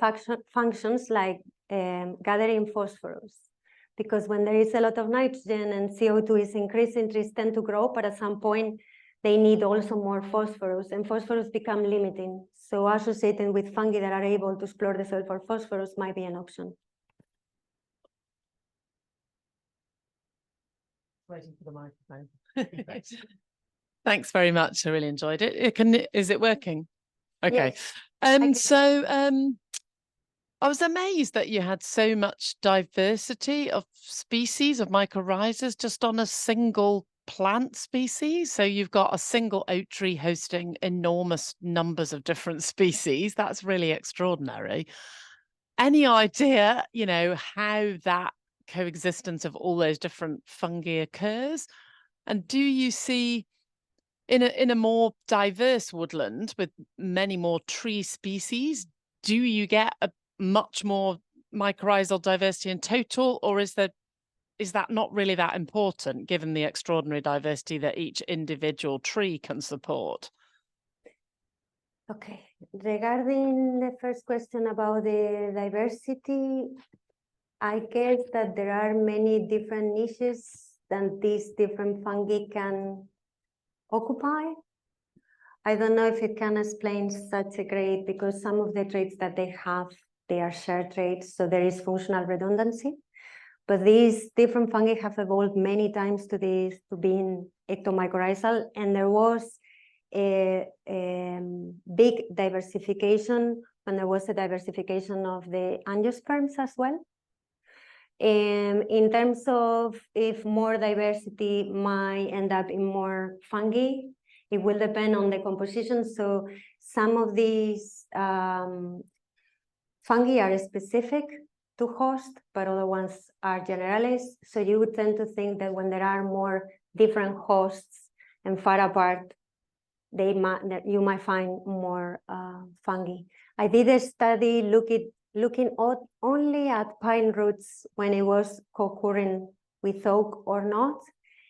functions like gathering phosphorus. Because when there is a lot of nitrogen and CO2 is increasing, trees tend to grow, but at some point they need also more phosphorus, and phosphorus become limiting. So associating with fungi that are able to explore the soil for phosphorus might be an option. Waiting for the microphone. Thanks very much. I really enjoyed it. Is it working? Okay. Yes. I was amazed that you had so much diversity of species of mycorrhizas just on a single plant species. So you've got a single oak tree hosting enormous numbers of different species. That's really extraordinary. Any idea, how that coexistence of all those different fungi occurs? And do you see in a more diverse woodland with many more tree species, do you get a much more mycorrhizal diversity in total, or is that not really that important given the extraordinary diversity that each individual tree can support? Okay, regarding the first question about the diversity, I guess that there are many different niches that these different fungi can occupy. I don't know if it can explain such a great, because some of the traits that they have, they are shared traits, so there is functional redundancy. But these different fungi have evolved many times to being ectomycorrhizal, and there was a big diversification when there was a diversification of the angiosperms as well. In terms of if more diversity might end up in more fungi, it will depend on the composition. So some of these fungi are specific to host, but other ones are generalist. So you would tend to think that when there are more different hosts and far apart, you might find more fungi. I did a study looking only at pine roots when it was co-occurring with oak or not,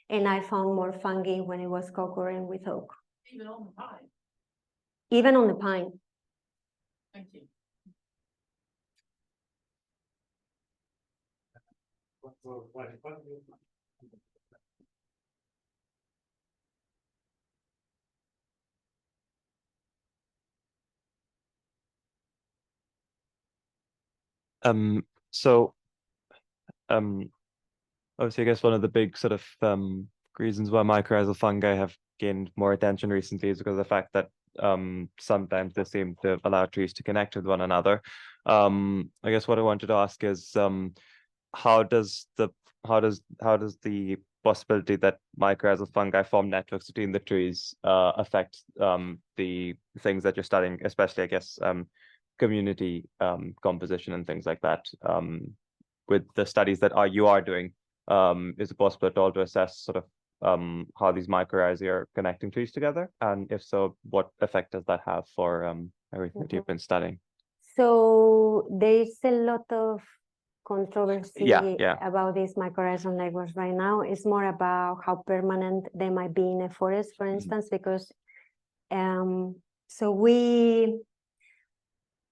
and I found more fungi when it was co-occurring with oak. Even on the pine? Even on the pine. Thank you. Obviously, I guess one of the big sort of reasons why mycorrhizal fungi have gained more attention recently is because of the fact that sometimes they seem to allow trees to connect with one another. I guess what I wanted to ask is how does the possibility that mycorrhizal fungi form networks between the trees affect the things that you're studying, especially I guess community composition and things like that. With the studies that you are doing, is it possible at all to assess sort of how these mycorrhizae are connecting trees together? And if so, what effect does that have for everything that you've been studying? So there's a lot of controversy Yeah. about these mycorrhizal networks right now. It's more about how permanent they might be in a forest, for instance, because so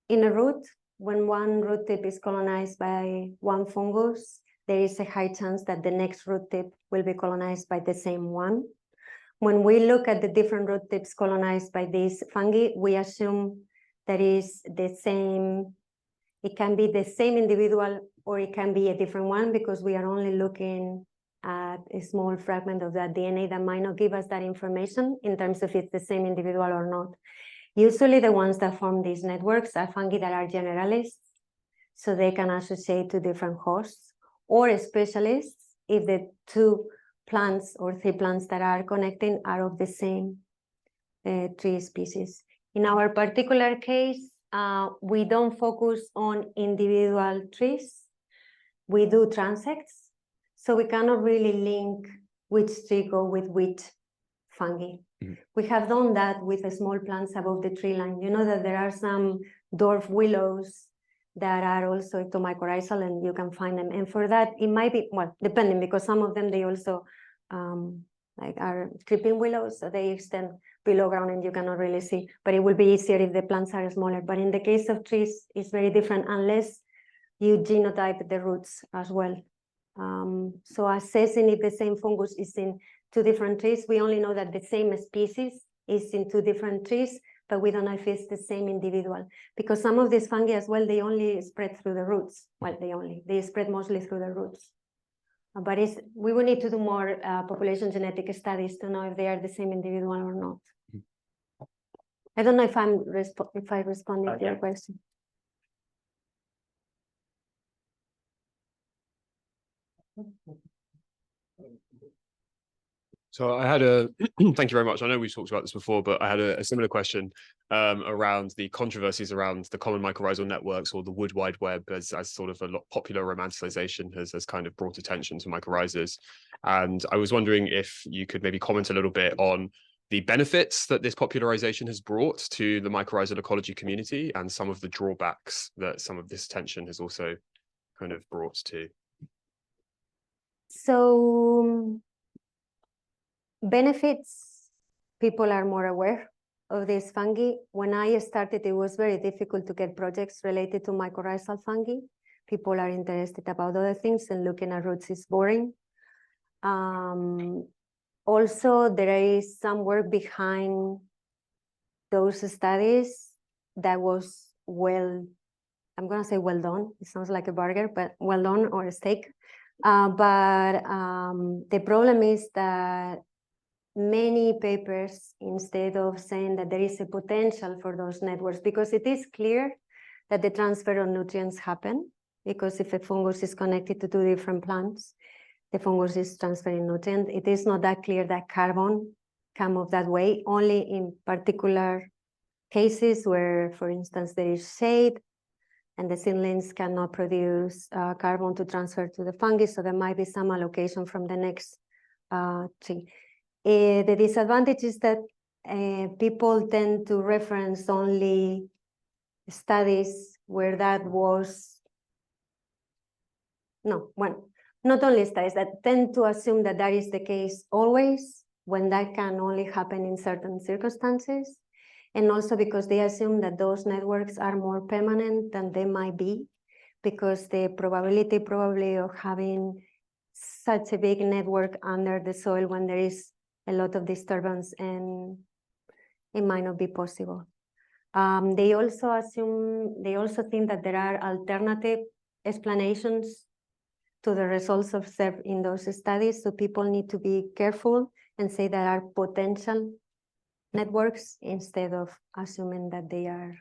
in a root, when one root tip is colonized by one fungus, there is a high chance that the next root tip will be colonized by the same one. When we look at the different root tips colonized by these fungi, we assume that is the same. It can be the same individual or it can be a different one, because we are only looking at a small fragment of that DNA that might not give us that information in terms of if it's the same individual or not. Usually the ones that form these networks are fungi that are generalists, so they can associate to different hosts, or specialists if the two plants or three plants that are connecting are of the same tree species. In our particular case, we don't focus on individual trees. We do transects, so we cannot really link which tree go with which fungi. We have done that with the small plants above the tree line. You know that there are some dwarf willows that are also ectomycorrhizal, and you can find them. And for that, it might be, well, depending, because some of them, they also like are creeping willows, so they extend below ground and you cannot really see, but it will be easier if the plants are smaller. But in the case of trees, it's very different unless you genotype the roots as well. So assessing if the same fungus is in two different trees, we only know that the same species is in two different trees, but we don't know if it's the same individual, because some of these fungi as well, they only spread through the roots. Well, they spread mostly through the roots. But we will need to do more population genetic studies to know if they are the same individual or not. I don't know if I responded to your question. So I had thank you very much. I know we've talked about this before, but I had a similar question around the controversies around the common mycorrhizal networks, or the wood wide web, as sort of a lot popular romanticization has kind of brought attention to mycorrhizas. And I was wondering if you could maybe comment a little bit on the benefits that this popularization has brought to the mycorrhizal ecology community, and some of the drawbacks that some of this attention has also kind of brought to. So benefits, people are more aware of these fungi. When I started, it was very difficult to get projects related to mycorrhizal fungi. People are interested about other things, and looking at roots is boring. Also, there is some work behind those studies that was I'm gonna say well done. It sounds like a burger, but well done, or a steak. But the problem is that many papers, instead of saying that there is a potential for those networks, because it is clear that the transfer of nutrients happen, because if a fungus is connected to two different plants, the fungus is transferring nutrients. It is not that clear that carbon can move that way, only in particular cases where, for instance, there is shade and the seedlings cannot produce carbon to transfer to the fungi, so there might be some allocation from the next tree. The disadvantage is that people tend to reference only studies where that was, not only studies, that tend to assume that that is the case always, when that can only happen in certain circumstances. And also because they assume that those networks are more permanent than they might be, because the probability probably of having such a big network under the soil when there is a lot of disturbance, and it might not be possible. They also think that there are alternative explanations to the results observed in those studies, so people need to be careful and say there are potential networks instead of assuming that they are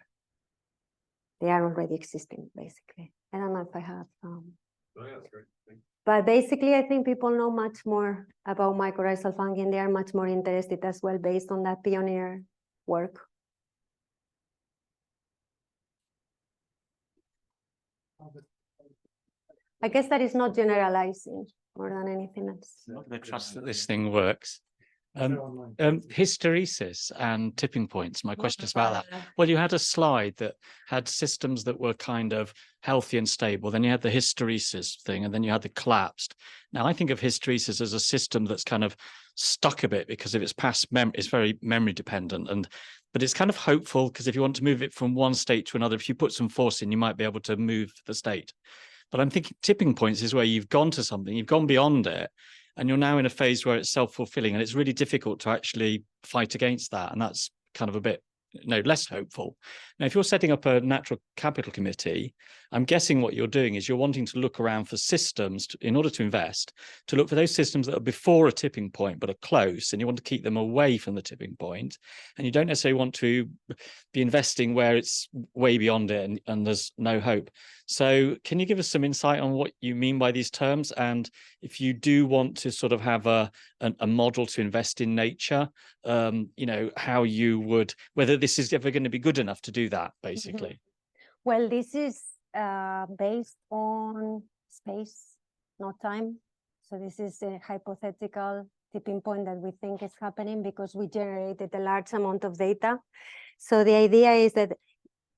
already existing, basically. I don't know if I have Oh, yeah, that's great. Thank you. But basically, I think people know much more about mycorrhizal fungi, and they are much more interested as well based on that pioneer work. I guess that is not generalizing more than anything else. Not going to trust that this thing works. Online. Hysteresis and tipping points. My question is about that. Well, you had a slide that had systems that were kind of healthy and stable. Then you had the hysteresis thing, and then you had the collapsed. Now, I think of hysteresis as a system that's kind of stuck a bit because of its past it's very memory dependent. But it's kind of hopeful because if you want to move it from one state to another, if you put some force in, you might be able to move the state. But I'm thinking tipping points is where you've gone to something, you've gone beyond it, and you're now in a phase where it's self-fulfilling, and it's really difficult to actually fight against that. And that's kind of a bit less hopeful. Now, if you're setting up a natural capital committee, I'm guessing what you're doing is you're wanting to look around for systems in order to invest, to look for those systems that are before a tipping point but are close, and you want to keep them away from the tipping point. And you don't necessarily want to be investing where it's way beyond it and there's no hope. So can you give us some insight on what you mean by these terms? And if you do want to sort of have a model to invest in nature, how you would, whether this is ever going to be good enough to do that, basically. Well, this is based on space, not time. So this is a hypothetical tipping point that we think is happening because we generated a large amount of data. So the idea is that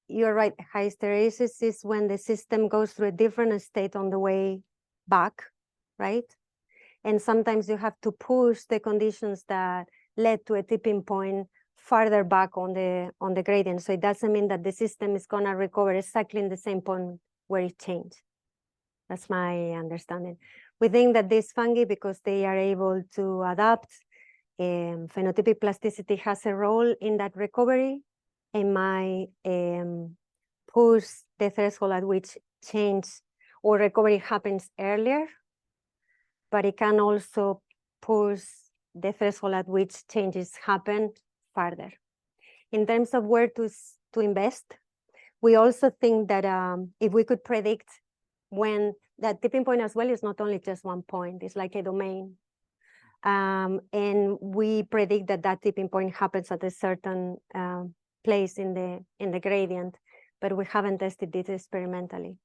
you're right, hysteresis is when the system goes through a different state on the way back, right? And sometimes you have to push the conditions that led to a tipping point farther back on the gradient. So it doesn't mean that the system is gonna recover exactly in the same point where it changed. That's my understanding. We think that these fungi, because they are able to adapt, phenotypic plasticity has a role in that recovery, and might push the threshold at which change or recovery happens earlier, but it can also push the threshold at which changes happen farther. In terms of where to invest, we also think that if we could predict when that tipping point as well is not only just one point, it's like a domain. And we predict that that tipping point happens at a certain place in the gradient, but we haven't tested it experimentally.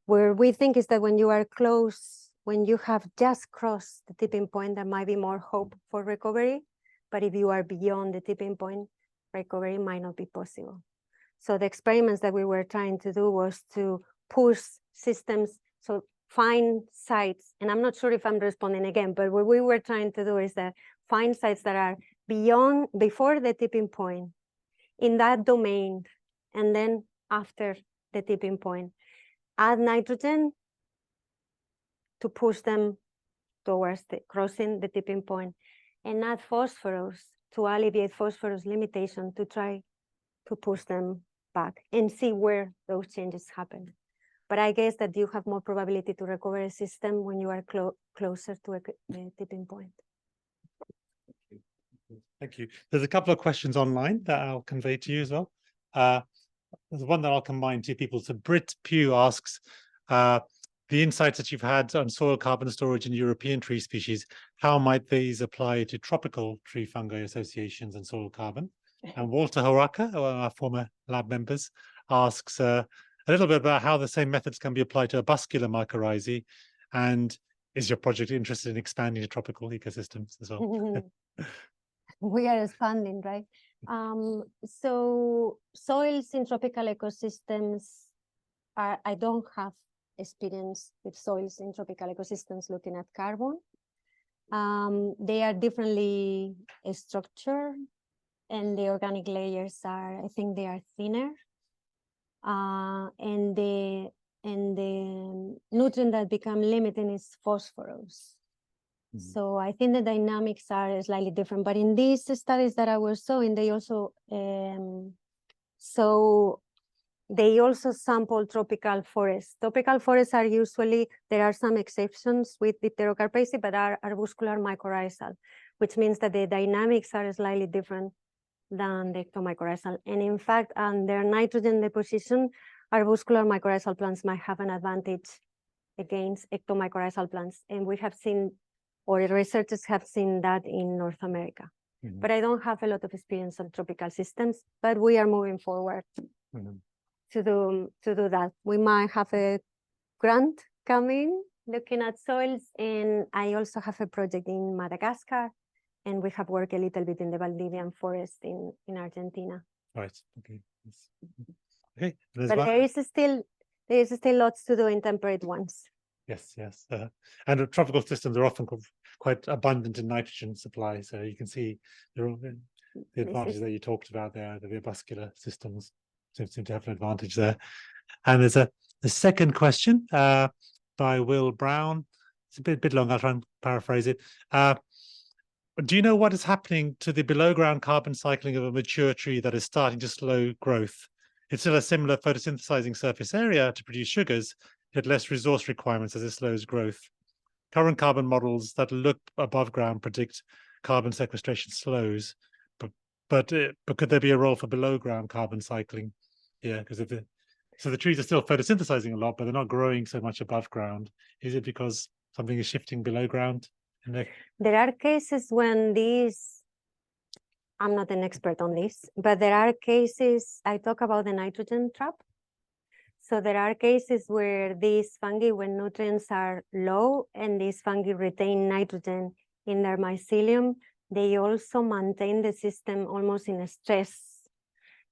Where we think is that when you are close, when you have just crossed the tipping point, there might be more hope for recovery. But if you are beyond the tipping point, recovery might not be possible. So the experiments that we were trying to do was to push systems, so find sites, and I'm not sure if I'm responding again, but what we were trying to do is that find sites that are before the tipping point, in that domain, and then after the tipping point, add nitrogen to push them towards crossing the tipping point, and add phosphorus to alleviate phosphorus limitation to try to push them back and see where those changes happen. But I guess that you have more probability to recover a system when you are closer to the tipping point. Thank you. There's a couple of questions online that I'll convey to you as well. There's one that I'll combine two people. So Britt Pugh asks, the insights that you've had on soil carbon storage in European tree species, how might these apply to tropical tree fungi associations and soil carbon? And Walter Horaka, one of our former lab members, asks a little bit about how the same methods can be applied to arbuscular mycorrhizae, and is your project interested in expanding to tropical ecosystems as well? We are expanding, right? So soils in tropical ecosystems I don't have experience with soils in tropical ecosystems looking at carbon. They are differently structured, and the organic layers are, I think they are thinner. And the nutrient that become limiting is phosphorus. So I think the dynamics are slightly different, but in these studies that I was showing, they also sample tropical forests. Tropical forests are usually, there are some exceptions with Dipterocarpaceae, but are arbuscular mycorrhizal, which means that the dynamics are slightly different than the ectomycorrhizal. And in fact, their nitrogen deposition, arbuscular mycorrhizal plants might have an advantage against ectomycorrhizal plants. And we have seen, or researchers have seen that in North America. But I don't have a lot of experience on tropical systems, but we are moving forward to do that. We might have a grant coming, looking at soils, and I also have a project in Madagascar, and we have worked a little bit in the Valdivian forest in Argentina. Right. Okay. Yes. Okay. There's But one. there is still lots to do in temperate ones. Yes, yes. And tropical systems are often quite abundant in nitrogen supply. So you can see the advantages that you talked about there, the vascular systems seem to have an advantage there. And there's a second question by Will Brown. It's a bit long, I'll try and paraphrase it. Do you know what is happening to the below ground carbon cycling of a mature tree that is starting to slow growth? It's still a similar photosynthesizing surface area to produce sugars, yet less resource requirements as it slows growth. Current carbon models that look above ground predict carbon sequestration slows, but could there be a role for below ground carbon cycling? Yeah, because so the trees are still photosynthesizing a lot, but they're not growing so much above ground. Is it because something is shifting below ground? There are cases when I'm not an expert on this, but there are cases, I talk about the nitrogen trap. So there are cases where these fungi, when nutrients are low and these fungi retain nitrogen in their mycelium, they also maintain the system almost in a stress.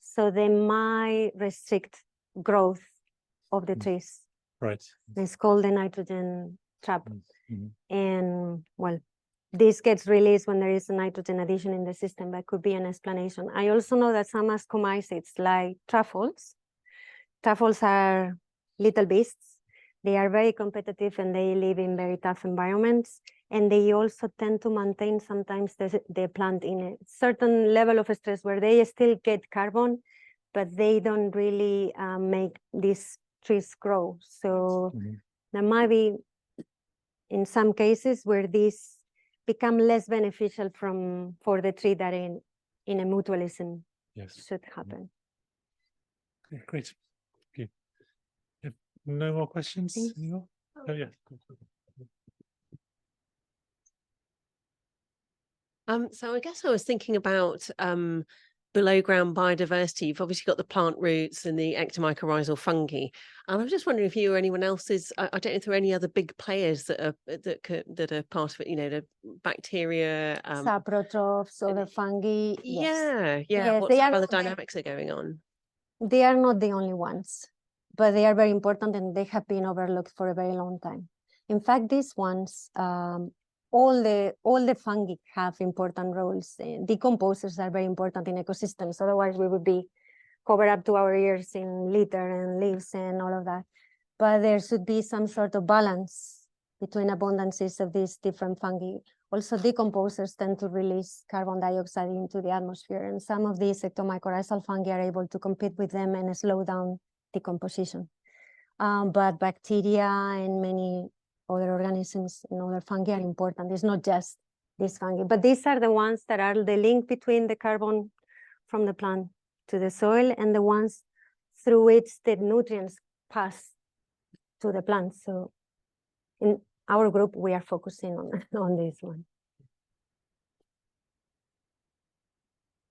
So they might restrict growth of the trees. Right. It's called the nitrogen trap. And well, this gets released when there is a nitrogen addition in the system. That could be an explanation. I also know that some ascomycetes, like truffles are little beasts. They are very competitive and they live in very tough environments. And they also tend to maintain sometimes the plant in a certain level of stress where they still get carbon, but they don't really make these trees grow. So there might be, in some cases, where these become less beneficial for the tree that in a mutualism should happen. Okay, great. Okay. No more questions anymore? Oh, yeah. So I guess I was thinking about below ground biodiversity. You've obviously got the plant roots and the ectomycorrhizal fungi. And I was just wondering if you or anyone else is, I don't know if there are any other big players that are part of it, you know, the bacteria. Saprotrophs, other fungi. Yeah. Yes, What other dynamics are going on? They are not the only ones, but they are very important and they have been overlooked for a very long time. In fact, these ones, all the fungi have important roles. Decomposers are very important in ecosystems. Otherwise, we would be covered up to our ears in litter and leaves and all of that. But there should be some sort of balance between abundances of these different fungi. Also, decomposers tend to release carbon dioxide into the atmosphere, and some of these ectomycorrhizal fungi are able to compete with them and slow down decomposition. But bacteria and many other organisms and other fungi are important. It's not just these fungi, but these are the ones that are the link between the carbon from the plant to the soil and the ones through which the nutrients pass to the plant. So in our group, we are focusing on this one.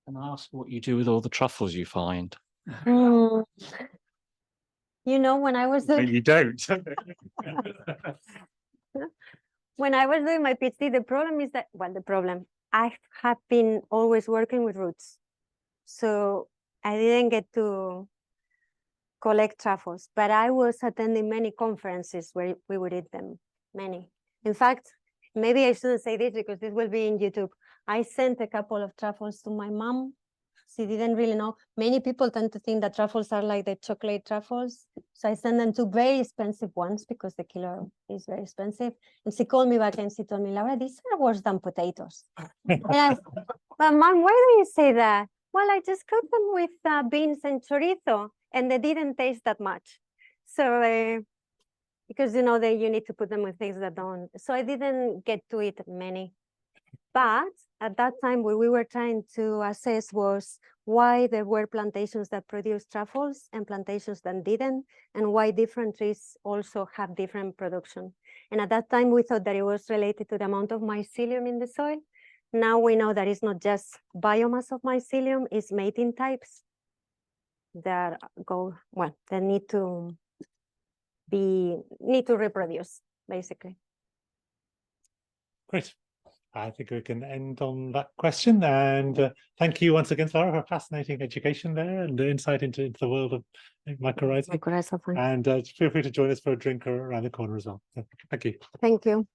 Can I ask what you do with all the truffles you find? You know, when I was doing, You don't. when I was doing my PhD, the problem is that, I have been always working with roots. So I didn't get to collect truffles, but I was attending many conferences where we would eat them, many. In fact, maybe I shouldn't say this because this will be in YouTube. I sent a couple of truffles to my mom. She didn't really know. Many people tend to think that truffles are like the chocolate truffles. So I sent them two very expensive ones because the kilo is very expensive. And she called me back and she told me, Laura, these are worse than potatoes. And I said, but Mom, why do you say that? Well, I just cooked them with beans and chorizo and they didn't taste that much. So because, you know, you need to put them with things that don't. So I didn't get to eat many. But at that time, what we were trying to assess was why there were plantations that produced truffles and plantations that didn't, and why different trees also have different production. And at that time, we thought that it was related to the amount of mycelium in the soil. Now we know that it's not just biomass of mycelium, it's mating types that need to need to reproduce, basically. Great. I think we can end on that question. And thank you once again, Laura, for fascinating education there and the insight into the world of mycorrhizal. Mycorrhizal fungi. And feel free to join us for a drink around the corner as well. So, thank you. Thank you.